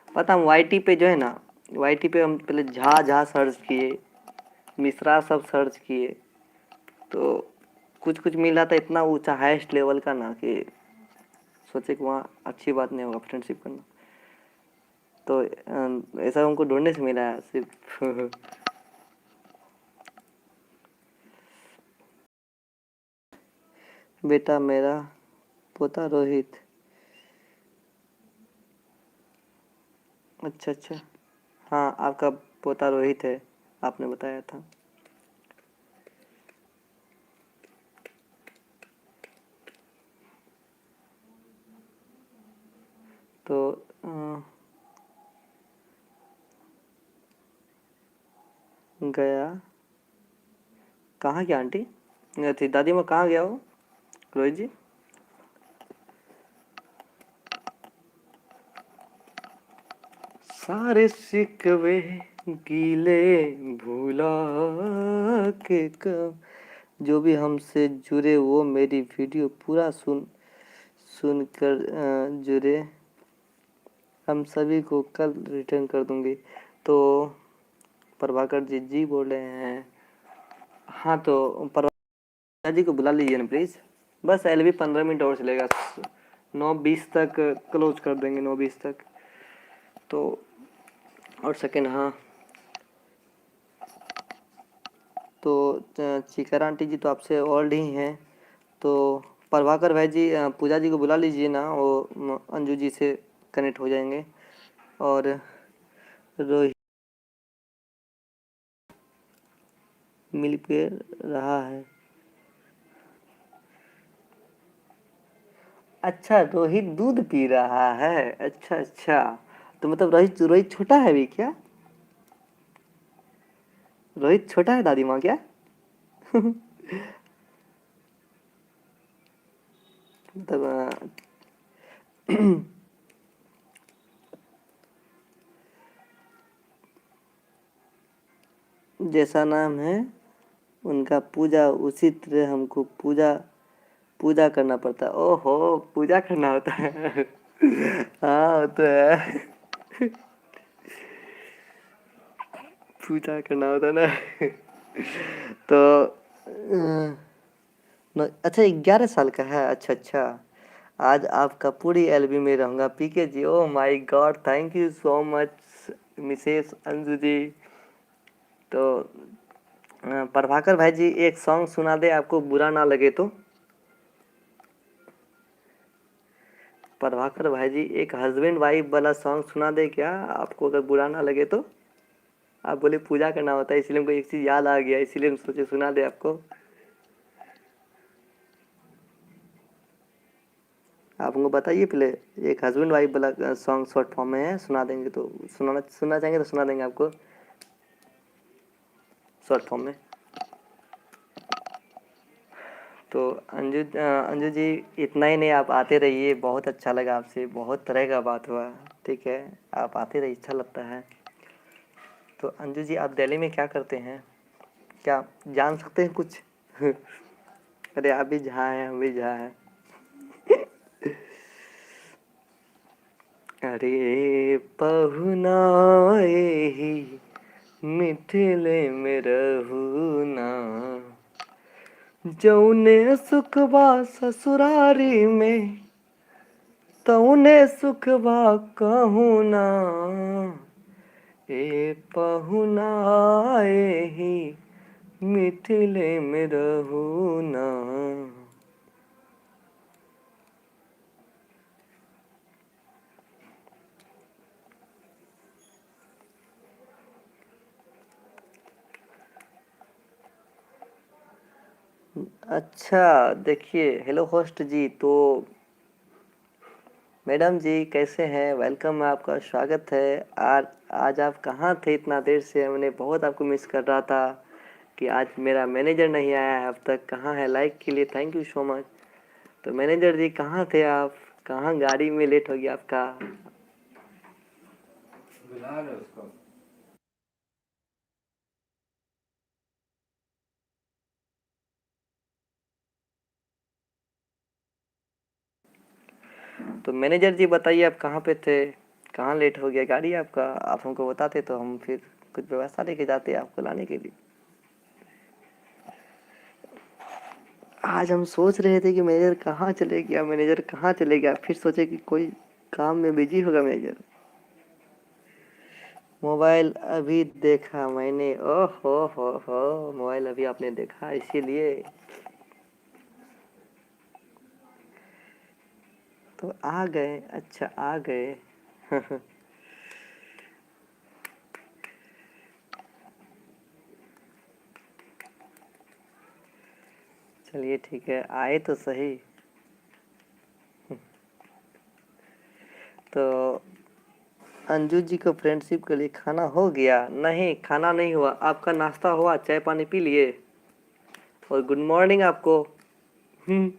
[SPEAKER 1] पता हम वाईटी पे जो है ना, वाईटी पे हम पहले झा झा सर्च किए, मिश्रा सब सर्च किए, तो कुछ कुछ मिला था इतना ऊंचा हाईएस्ट लेवल का ना कि सोचे कि वहाँ अच्छी बात नहीं होगा फ्रेंडशिप करना। तो ऐसा हमको ढूंढने से मिला है सिर्फ। बेटा मेरा पोता रोहित। अच्छा अच्छा, हाँ आपका पोता रोहित है, आपने बताया था। तो गया कहाँ गया आंटी? थी दादी माँ, कहाँ गया वो रोहित जी? सारे सिकवे गीले भूला के कब, जो भी हमसे जुड़े वो मेरी वीडियो पूरा सुन कर जुड़े, हम सभी को कल रिटर्न कर दूंगी। तो प्रभाकर जी जी बोल रहे हैं। हाँ तो प्रभाकर जी को बुला लीजिए ना प्लीज़। बस एल भी 15 मिनट और चलेगा, 9:20 तक क्लोज कर देंगे, 9:20 तक। तो और सेकेंड, हाँ तो चिकरा आंटी जी तो आपसे ओल्ड ही हैं, तो प्रभाकर भाई जी पूजा जी को बुला लीजिए ना, वो अंजू जी से कनेक्ट हो जाएंगे। और रोहित मिल के रहा है। अच्छा रोहित दूध पी रहा है, अच्छा अच्छा। तो मतलब रोहित रोहित छोटा है भी क्या? रोहित छोटा है दादी माँ क्या? मतलब जैसा नाम है उनका पूजा उसी तरह हमको पूजा पूजा करना पड़ता है। ओहो, पूजा करना होता है। हाँ वो तो है। पूजा करना होता है ना। तो अच्छा 11 साल का है। अच्छा अच्छा। आज आपका पूरी एलबी में रहूंगा PK ji. Oh my God, thank you so much Mrs Anju ji. तो प्रभाकर भाई जी एक सॉन्ग सुना दे, आपको बुरा ना लगे तो। प्रभाकर भाई जी एक हस्बैंड वाइफ वाला सॉन्ग सुना दे क्या, आपको अगर बुरा ना लगे तो। आप बोले पूजा करना होता है, इसलिए हमको एक चीज़ याद आ गया, इसीलिए हम सोचे सुना दे आपको। आप हमको बताइए पहले। एक हस्बैंड वाइफ वाला सॉन्ग शॉर्ट फॉर्म में है, सुना देंगे तो सुनना चाहेंगे तो सुना देंगे आपको शॉर्ट फॉर्म में। तो अंजू जी इतना ही नहीं, आप आते रहिए, बहुत अच्छा लगा आपसे, बहुत तरह का बात हुआ। ठीक है, आप आते रहिए, अच्छा लगता है। तो अंजू जी आप दिल्ली में क्या करते हैं, क्या जान सकते हैं कुछ? अरे आप भी जहाँ हैं हम भी जहाँ हैं। अरे पहुना ही मिथिले में रहूना, जौने सुखबा ससुरारी में तौने सुखबा कहूँ ना। ए पहुना ही मिथिले में रहूना। अच्छा देखिए, हेलो होस्ट जी। तो मैडम जी कैसे हैं, वेलकम है, आपका स्वागत है। आज आप कहाँ थे इतना देर से, मैंने बहुत आपको मिस कर रहा था कि आज मेरा मैनेजर नहीं आया है अब तक। कहाँ है, लाइक के लिए थैंक यू सो मच। तो मैनेजर जी कहाँ थे आप, कहाँ गाड़ी में लेट हो गया आपका। बुला रहे उसको। तो मैनेजर जी बताइए आप कहाँ पे थे, कहाँ लेट हो गया गाड़ी आपका, आप हमको बताते तो हम फिर कुछ व्यवस्था लेके जाते आपको लाने के लिए। आज हम सोच रहे थे कि मैनेजर कहाँ चले गया, मैनेजर कहाँ चले गया, फिर सोचे कि कोई काम में बिजी होगा मैनेजर। मोबाइल अभी देखा मैंने, हो मोबाइल अभी आपने देखा इसीलिए। तो आ गए, अच्छा आ गए। चलिए ठीक है, आए तो सही। तो अंजू जी को फ्रेंडशिप के लिए खाना हो गया? नहीं खाना नहीं हुआ, आपका नाश्ता हुआ, चाय पानी पी लिए? और गुड मॉर्निंग आपको। हम्म,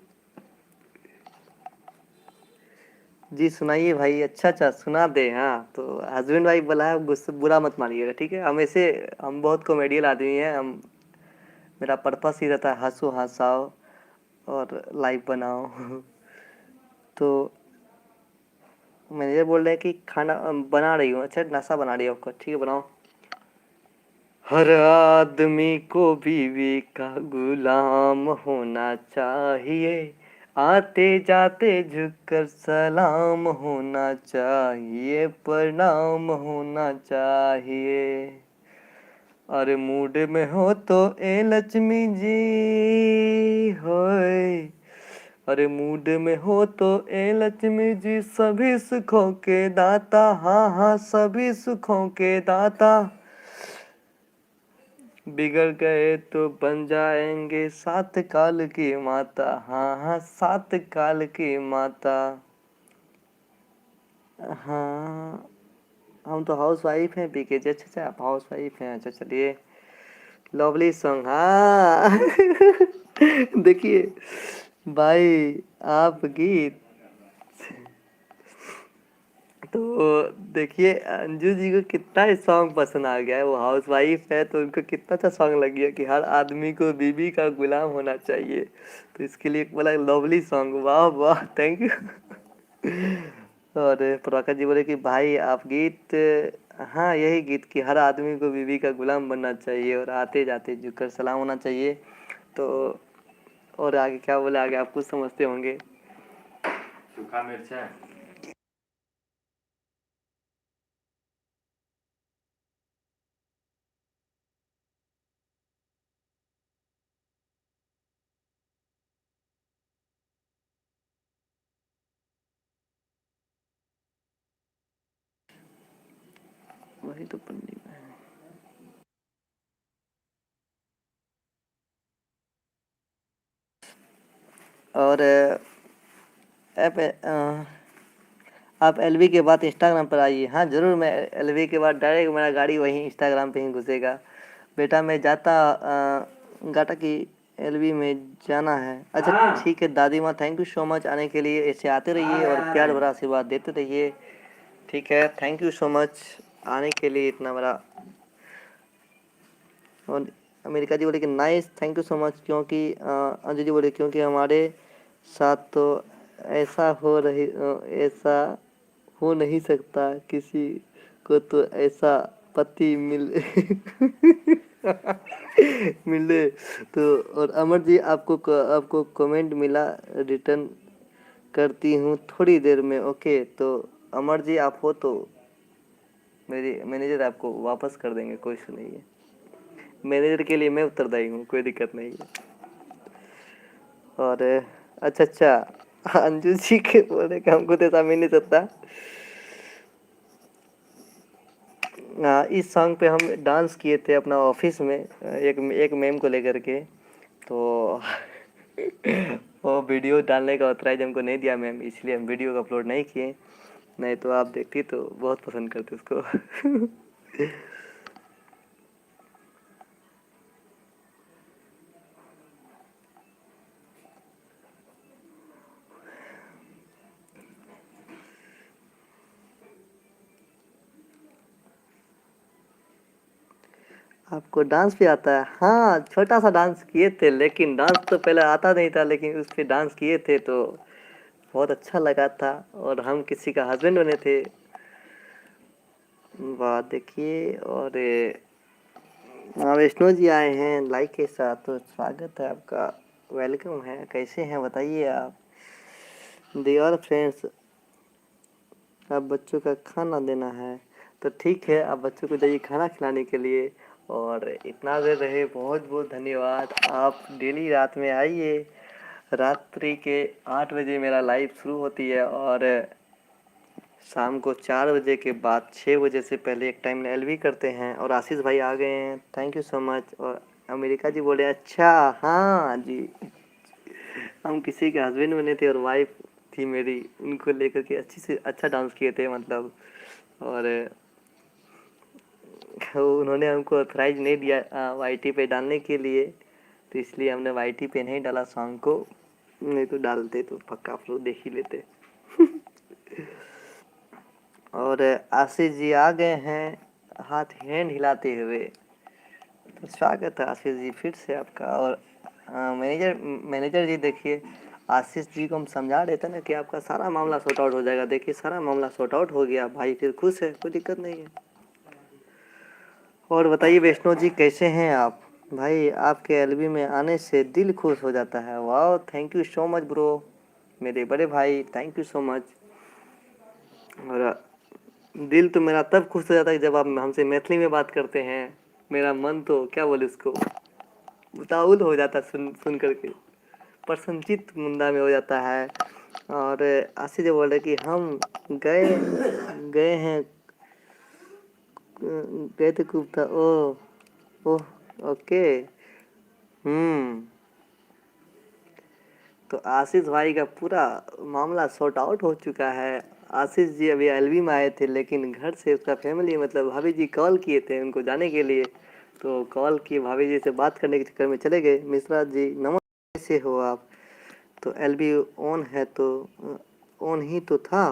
[SPEAKER 1] जी सुनाइए भाई, अच्छा अच्छा सुना दे। हाँ तो हस्बैंड वाइफ वाला है, गुस्सा बुरा मत मानिएगा ठीक है। हम ऐसे हम बहुत कॉमेडियन आदमी हैं हम, मेरा पर्पस ही रहता है हंसो हंसाओ और लाइव बनाओ। तो मैनेजर बोल रहे हैं कि खाना बना रही हूँ। अच्छा नाश्ता बना रही हो आपका, ठीक है बनाओ। हर आदमी को बीवी का गुलाम होना चाहिए, आते जाते झुककर सलाम होना चाहिए, प्रणाम होना चाहिए। अरे मूड में हो तो ए लक्ष्मी जी होए, अरे मूड में हो तो ए लक्ष्मी जी, सभी सुखों के दाता, हाँ हाँ सभी सुखों के दाता। बिगड़ गए तो बन जाएंगे सात काल की माता, हाँ हाँ सात काल की माता। हाँ हम तो हाउस वाइफ हैं पीके जी। अच्छा अच्छा आप हाउस वाइफ हैं, अच्छा चलिए। लवली सॉन्ग हाँ। देखिए भाई, आप गीत तो देखिए अंजू जी को कितना सॉन्ग पसंद आ गया है। वो हाउस वाइफ है तो उनको कितना अच्छा सॉन्ग लग गया कि हर आदमी को बीबी का गुलाम होना चाहिए। तो इसके लिए एक बोला लवली सॉन्ग, वाह वाह, थैंक यू। और प्रकाश जी बोले कि भाई आप गीत, हाँ यही गीत कि हर आदमी को बीवी का गुलाम बनना चाहिए और आते जाते झुककर सलाम होना चाहिए। तो और आगे क्या बोले, आगे आप कुछ समझते होंगे। सूखा मिर्च है। वही तो पंडित है। और ऐप आप एलवी के बाद इंस्टाग्राम पर आइए। हाँ ज़रूर, मैं एलवी के बाद डायरेक्ट मेरा गाड़ी वहीं इंस्टाग्राम पे ही घुसेगा। बेटा मैं जाता गाटा की एलवी में जाना है। अच्छा ठीक है दादी माँ, थैंक यू सो मच आने के लिए। ऐसे आते रहिए और प्यार भरा आशीर्वाद देते रहिए। ठीक है, थैंक यू सो मच आने के लिए इतना बड़ा। और अमेरिका जी बोले कि nice, thank you so much, क्योंकि अंजू जी बोले क्योंकि हमारे साथ तो ऐसा ऐसा हो नहीं सकता, किसी को तो ऐसा पति मिले। तो और अमर जी आपको कमेंट मिला, रिटर्न करती हूँ थोड़ी देर में। ओके, तो अमर जी आप हो तो मेरी मैनेजर आपको वापस कर देंगे, कोई इशू नहीं है। मैनेजर के लिए मैं उत्तरदायी हूँ, कोई दिक्कत नहीं है। और अच्छा अच्छा, अंजू जी के बोले कि हमको तो ऐसा मिल नहीं सकता। इस सॉन्ग पे हम डांस किए थे अपना ऑफिस में, एक एक मेम को लेकर के। तो वो वीडियो डालने का ऑथराइज हमको नहीं दिया मैम, इसलिए हम वीडियो को अपलोड नहीं किए। नहीं तो आप देखती तो बहुत पसंद करते उसको। आपको डांस भी आता है? हाँ छोटा सा डांस किए थे, लेकिन डांस तो पहले आता नहीं था, लेकिन उस पे डांस किए थे तो बहुत अच्छा लगा था। और हम किसी का हस्बैंड बने थे। वाह देखिए। और हाँ वैष्णो जी आए हैं लाइक के साथ, तो स्वागत है आपका, वेलकम है। कैसे हैं बताइए आप। डियर फ्रेंड्स, अब बच्चों का खाना देना है, तो ठीक है आप बच्चों को जाइए खाना खिलाने के लिए। और इतना देर रहे बहुत बहुत धन्यवाद। आप डेली रात में आइए, रात्रि के 8 बजे मेरा लाइव शुरू होती है और शाम को 4 बजे के बाद 6 बजे से पहले एक टाइम एलवी करते हैं। और आशीष भाई आ गए हैं, थैंक यू सो मच। और अमेरिका जी बोले अच्छा हाँ जी, हम किसी के हस्बैंड बने थे और वाइफ थी मेरी, उनको लेकर के अच्छी से अच्छा डांस किए थे मतलब। और उन्होंने हमको ऑथराइज नहीं दिया वाईटी पे डालने के लिए, तो इसलिए हमने वाईटी पे नहीं डाला सॉन्ग को, नहीं तो डालते तो पक्का आप लोग देख ही लेते। और आशीष जी आ गए हैं हाथ हैंड हिलाते हुए, तो स्वागत है आशीष जी फिर से आपका। और मैनेजर मैनेजर जी देखिए, आशीष जी को हम समझा रहे थे ना कि आपका सारा मामला सॉर्ट आउट हो जाएगा। देखिए सारा मामला सॉर्ट आउट हो गया, भाई फिर खुश है, कोई दिक्कत नहीं है। और बताइए वैष्णो जी कैसे हैं आप। भाई आपके एलबी में आने से दिल खुश हो जाता है। वाह thank you so much bro, मेरे बड़े भाई, थैंक यू सो मच। और दिल तो मेरा तब खुश हो जाता है जब आप हमसे मैथिली में बात करते हैं। मेरा मन तो क्या बोले उसको, उताउल हो जाता है सुन सुन करके, प्रसन्नचित मुंडा में हो जाता है। और आशीष जी बोल रहे कि हम गए गए हैं गए थे कुप्ता। ओह ओह, ओके। हम्म। तो आशीष भाई का पूरा मामला सॉर्ट आउट हो चुका है। आशीष जी अभी एलवी में आए थे, लेकिन घर से उसका फैमिली मतलब भाभी जी कॉल किए थे उनको जाने के लिए, तो कॉल किए भाभी जी से बात करने के चक्कर में चले गए। मिश्रा जी नमस्ते, कैसे हो आप। तो एलबी ऑन है तो ऑन ही तो था,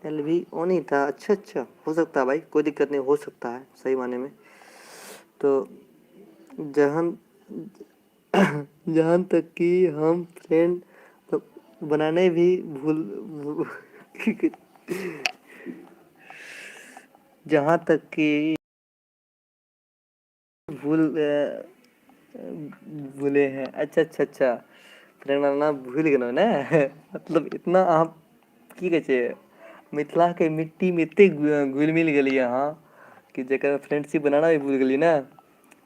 [SPEAKER 1] LV ऑन ही था। अच्छा अच्छा, हो सकता है भाई, कोई दिक्कत नहीं, हो सकता है सही माने में। तो जहाँ जहाँ तक कि हम फ्रेंड बनाने भी जहाँ तक कि भूल भूले हैं। अच्छा अच्छा अच्छा, फ्रेंड बनाना भूल गए ना मतलब इतना आप की कहे छै मिथिला के मिट्टी में एते घुल मिल गेलिए अहाँ कि जेकर फ्रेंडशिप बनाना भी भूल गेलिए ना।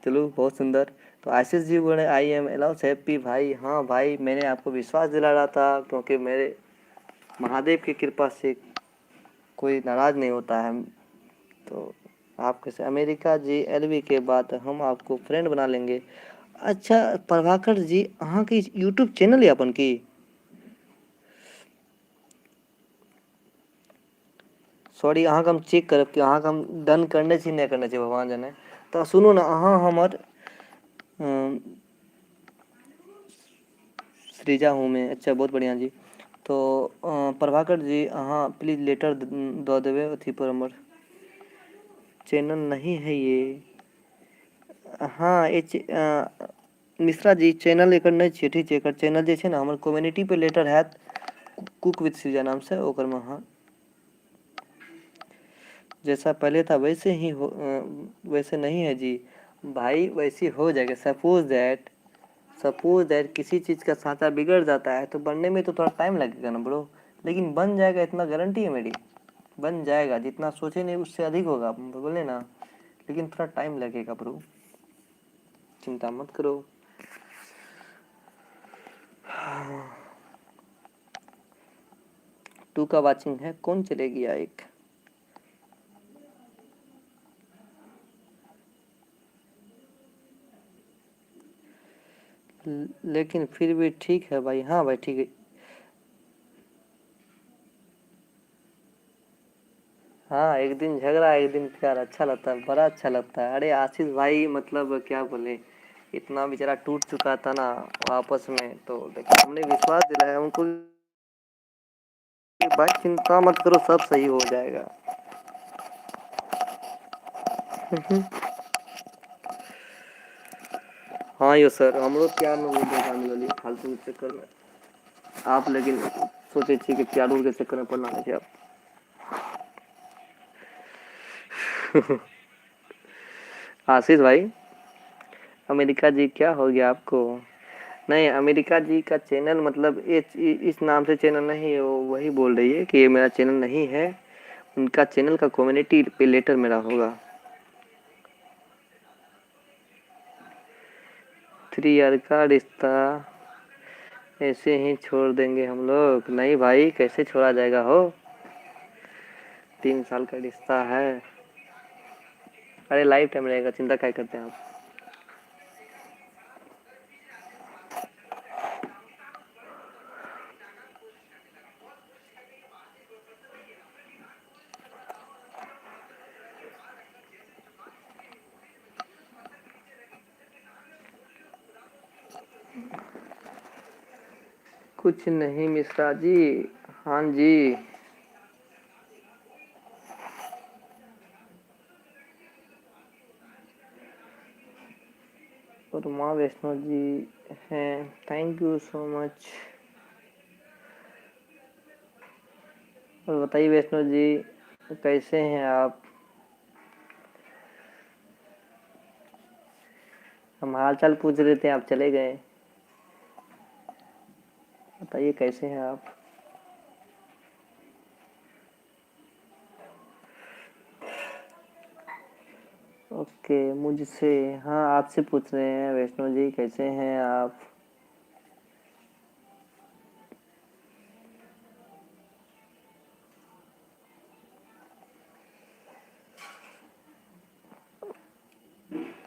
[SPEAKER 1] चलो बहुत सुंदर। तो आशीष जी बोले आई एम एलाउस हैप्पी भाई। हाँ भाई, मैंने आपको विश्वास दिला रहा था, क्योंकि मेरे महादेव की कृपा से कोई नाराज नहीं होता है। तो आप कैसे अमेरिका जी LV के बाद हम आपको फ्रेंड बना लेंगे। अच्छा प्रभाकर जी, अहाँ के यूट्यूब चैनल है अपन की? सॉरी, अहाँ हम चेक करब कि अहाँ हम डन करने छी नहीं करने छी, भगवान जाने। तो सुनू ना, अहाँ हमर सृजा हूँ मैं। अच्छा बहुत बढ़िया जी। तो प्रभाकर जी अहाँ प्लीज लेटर दऽ देबै अथी पर, हमर चैनल नहीं है ये। हाँ मिश्रा जी चैनल एकर नहीं छियै, ठीक छै। एकर चैनल जे छै ने हमर कम्युनिटी पे लेटर हैत, कुक विद सृजा नाम से, ओकर में अहाँ जैसा पहले था वैसे ही हो, वैसे नहीं है जी भाई, वैसे हो जाएगा। सपोज दैट किसी चीज़ का सांचा बिगड़ जाता है तो बनने में तो थोड़ा टाइम लगेगा ना ब्रो, लेकिन बन जाएगा, इतना गारंटी है मेरी। बन जाएगा, जितना सोचे नहीं उससे अधिक होगा, बोले ना, लेकिन थोड़ा टाइम लगेगा ब्रो, चिंता मत करो। टू का वाचिंग है, कौन चले गया एक। लेकिन फिर भी ठीक है भाई। हाँ भाई ठीक है। हाँ, एक दिन झगड़ा एक दिन प्यार, अच्छा लगता है, बड़ा अच्छा लगता है। अरे आशीष भाई मतलब क्या बोले, इतना बेचारा टूट चुका था ना आपस में, तो लेकिन हमने विश्वास दिलाया उनको कि भाई चिंता मत करो, सब सही हो जाएगा। हाँ यो सर, हमरो प्यार में बहुत धोखा मिलल है फालतू के चक्कर में। आप लेकिन सोचे छी कि प्यारो के चक्कर में पड़ना नहीं है आप। आशीष भाई, अमेरिका जी क्या हो गया आपको? नहीं, अमेरिका जी का चैनल मतलब इस नाम से चैनल नहीं है, वो वही बोल रही है कि ये मेरा चैनल नहीं है, उनका चैनल का कम्युनिटी पे लेटर मेरा होगा। 3 ईयर का रिश्ता ऐसे ही छोड़ देंगे हम लोग? नहीं भाई, कैसे छोड़ा जाएगा हो, 3 साल का रिश्ता है। अरे लाइफ टाइम रहेगा, चिंता क्या करते हैं आप। कुछ नहीं मिश्रा जी। हाँ जी। और माँ वैष्णो जी हैं, थैंक यू सो मच। और बताइए वैष्णो जी कैसे हैं आप? हम हाल चाल पूछ रहे थे, आप चले गए। बताइए कैसे हैं आप? ओके, मुझसे, हाँ आपसे पूछ रहे हैं वैष्णो जी कैसे हैं आप?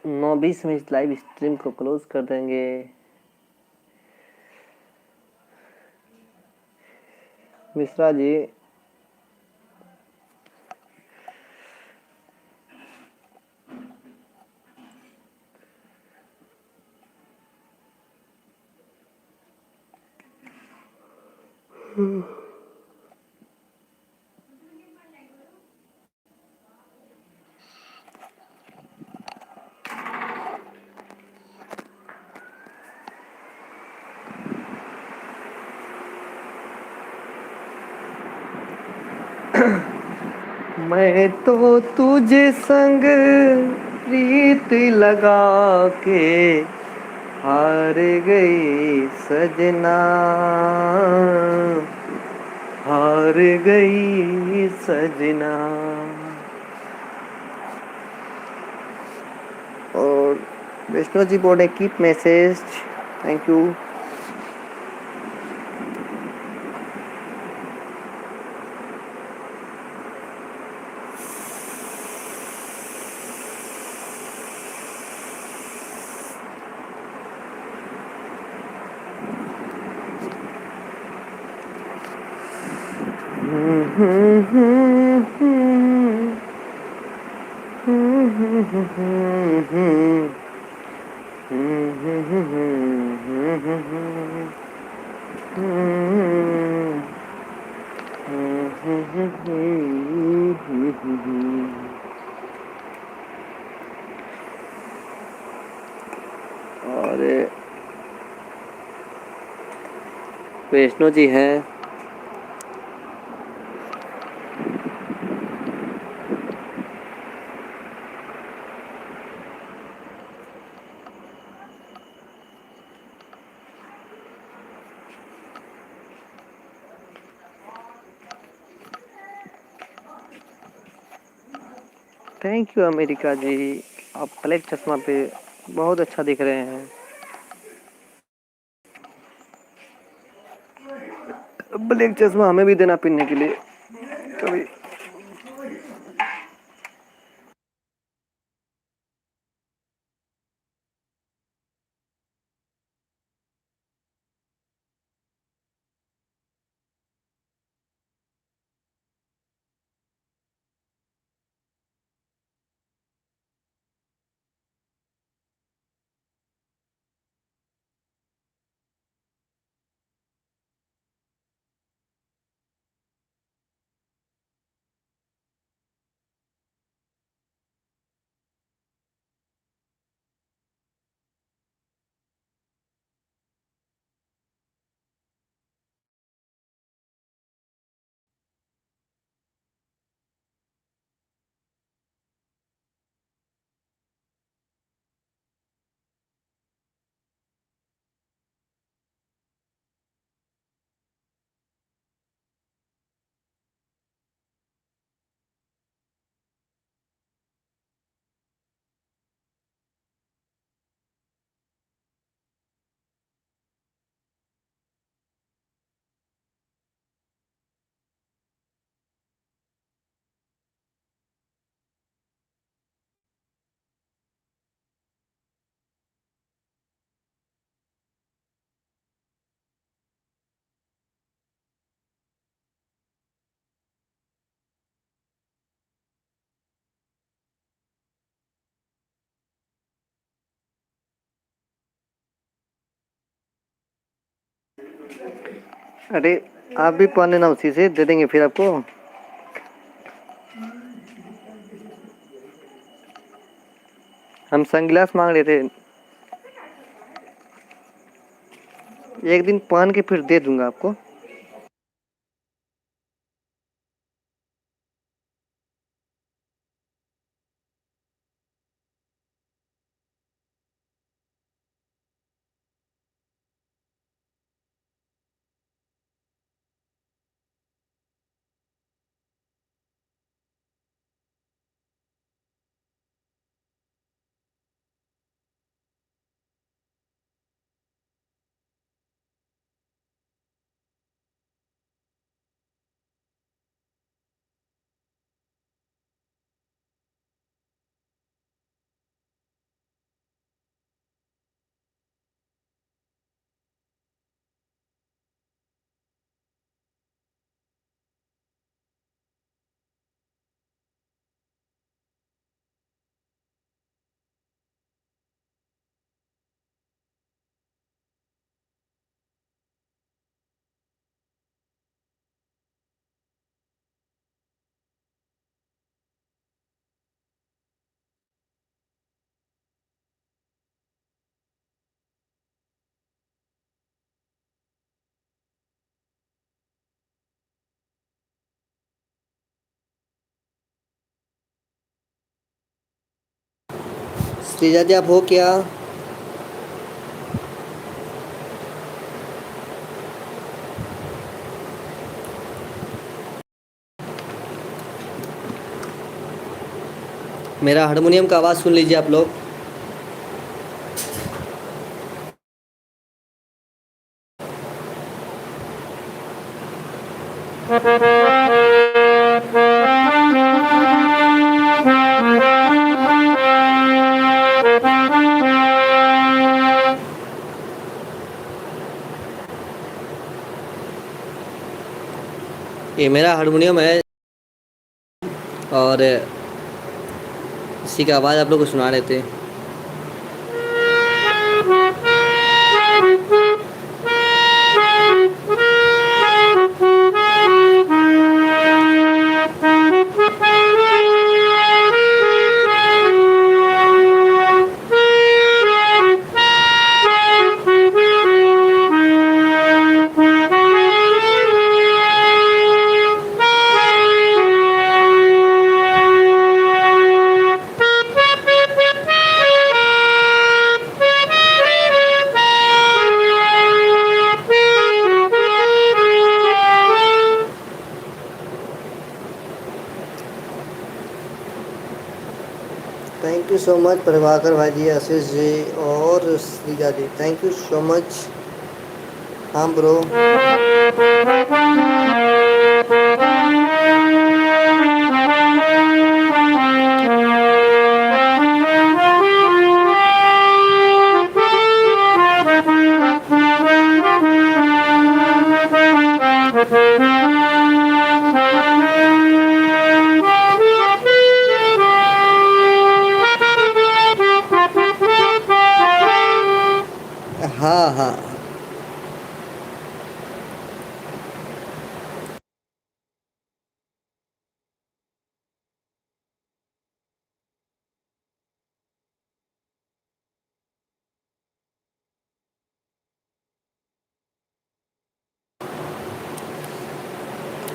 [SPEAKER 1] नौ बीस में इस लाइव स्ट्रीम को क्लोज कर देंगे। मिश्रा जी मैं तो तुझे संग प्रीत लगा के हार गई सजना, हार गई सजना। और विष्णु जी बोले कीप मैसेज। Thank you. और वैष्णो जी हैं। थैंक यू अमेरिका जी, आप ब्लैक चश्मा पे बहुत अच्छा दिख रहे हैं। ब्लैक चश्मा हमें भी देना पहनने के लिए कभी। अरे आप भी पहन लेना, उसी से दे देंगे फिर आपको। हम सनग्लास मांग रहे थे, एक दिन पहन के फिर दे दूंगा आपको। श्रीजा जी आप हो क्या? मेरा हारमोनियम का आवाज़ सुन लीजिए आप लोग। ये मेरा हारमोनियम है और इसी का आवाज़ आप लोग को सुना रहे थे। Thank you so much Prabhakar भाई जी, आशीष जी और श्रीजा जी, थैंक यू सो मच। हाँ ब्रो। हाँ हाँ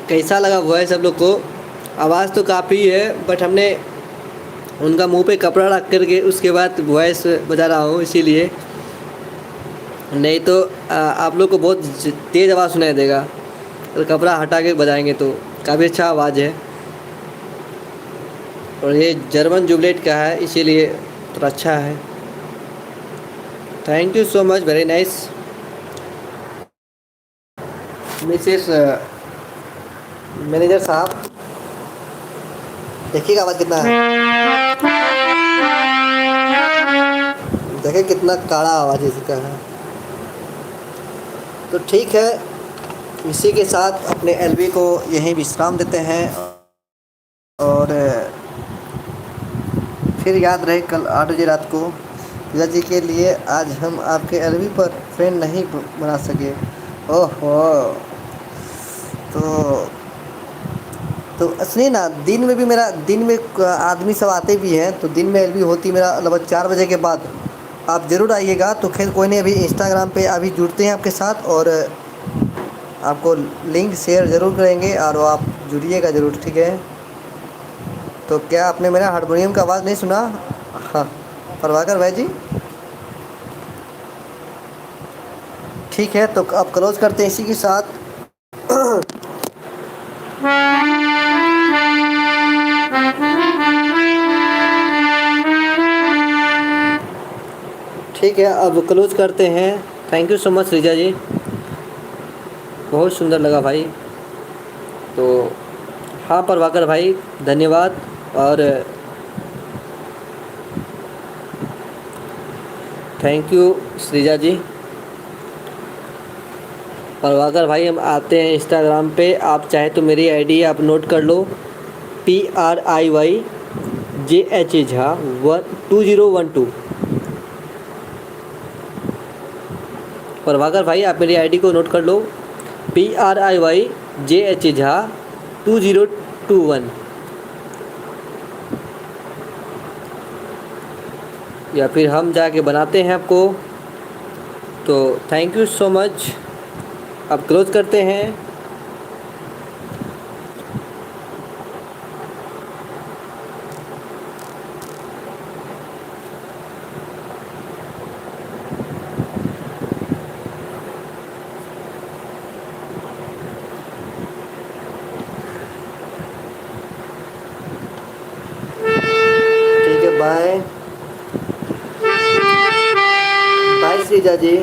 [SPEAKER 1] कैसा लगा वॉइस आप लोग को? आवाज़ तो काफ़ी है बट हमने उनका मुंह पे कपड़ा रख करके उसके बाद वॉइस बजा रहा हूँ, इसीलिए। नहीं तो आप लोग को बहुत तेज़ आवाज़ सुनाई देगा और कपड़ा हटा के बजाएंगे तो काफ़ी अच्छा आवाज़ है। और ये जर्मन जुबलेट का है इसीलिए थोड़ा अच्छा है। Thank you so much, very nice Mrs manager साहब। देखिएगा आवाज़ कितना है, देखिए कितना काड़ा आवाज़ इसका है। तो ठीक है, इसी के साथ अपने एलबी को यहीं विश्राम देते हैं और फिर याद रहे कल 8 बजे रात को पूजा जी के लिए। आज हम आपके एलबी पर फ्रेंड नहीं बना सके। ओहो, तो असली ना दिन में भी मेरा, दिन में आदमी सब आते भी हैं तो दिन में एलबी होती मेरा लगभग 4 बजे के बाद। आप ज़रूर आइएगा। तो खैर कोई नहीं, अभी इंस्टाग्राम पे अभी जुड़ते हैं आपके साथ और आपको लिंक शेयर ज़रूर करेंगे और आप जुड़िएगा ज़रूर, ठीक है? तो क्या आपने मेरा हारमोनियम का आवाज़ नहीं सुना? हाँ प्रभाकर भाई जी, ठीक है। तो अब क्लोज करते हैं इसी के साथ। ठीक है, अब क्लोज करते हैं। Thank you so much Sreeja ji, बहुत सुंदर लगा भाई। तो हाँ प्रभाकर भाई धन्यवाद। और थैंक यू श्रीजा जी। प्रभाकर भाई हम आते हैं इंस्टाग्राम पे, आप चाहे तो मेरी आईडी आप नोट कर लो, PRIYJH झा 2012। प्रभाकर भाई आप मेरी आईडी को नोट कर लो, PRIYJH झा 2021। या फिर हम जाके बनाते हैं आपको। तो थैंक यू सो मच। अब क्लोज करते हैं। बाय बाय श्रीजा जी।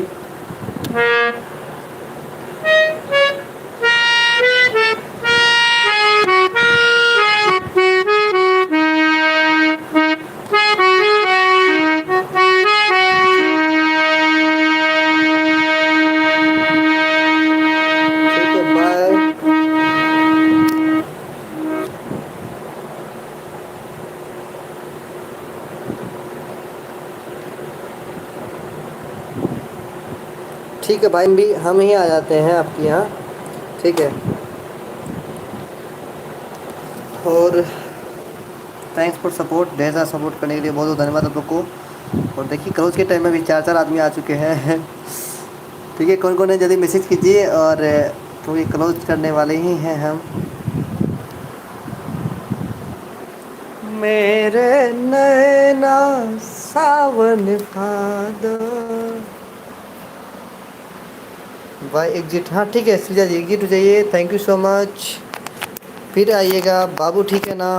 [SPEAKER 1] ठीक है भाई, भी हम ही आ जाते हैं आपके यहाँ, ठीक है। और थैंक्स फॉर सपोर्ट, ढेर सारा सपोर्ट करने के लिए बहुत बहुत धन्यवाद आप लोग को। और देखिए क्लोज के टाइम में भी 4 आदमी आ चुके हैं। ठीक है, कौन कौन है जल्दी मैसेज कीजिए, और तो ये क्लोज करने वाले ही हैं हम। मेरे नैना सावन फादर भाई एग्जिट, हाँ ठीक है श्रीजा जी एग्जिट हो जाइए, थैंक यू सो मच। फिर आइएगा बाबू, ठीक है ना।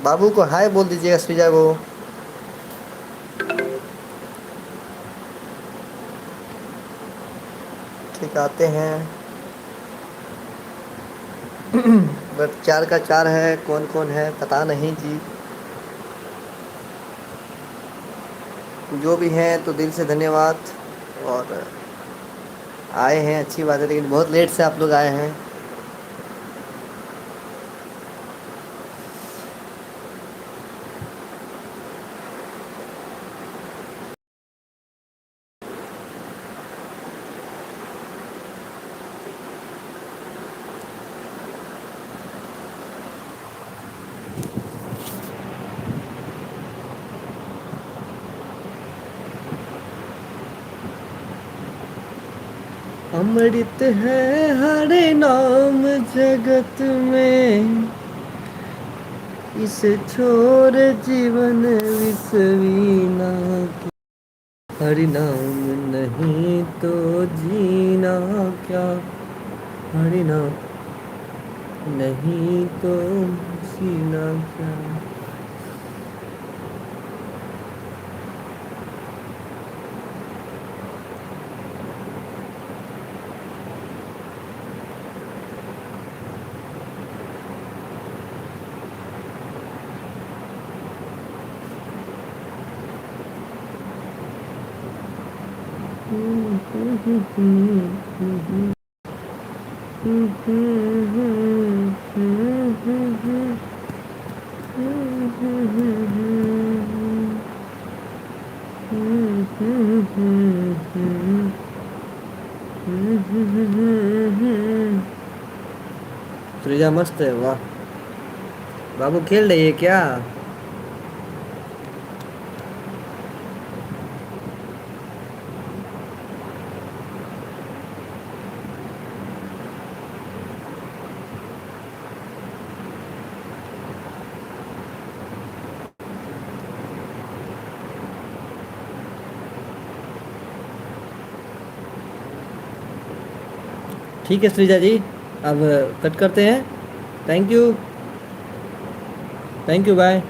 [SPEAKER 1] बाबू को हाय बोल दीजिएगा श्रीजा को। ठीक आते हैं। बट 4 का 4 है, कौन कौन है पता नहीं जी। जो भी हैं तो दिल से धन्यवाद। और आए हैं अच्छी बात है, लेकिन बहुत लेट से आप लोग आए हैं। अमृत है हरे नाम जगत में, इसे छोड़ जीवन विसवीना। हरि नाम नहीं तो जीना क्या, हरि नाम नहीं तो जीना क्या। सृजा मस्त है, वाह। बाबू खेल रही है क्या? ठीक है सृजा जी, अब कट करते हैं। Thank you, thank you, bye.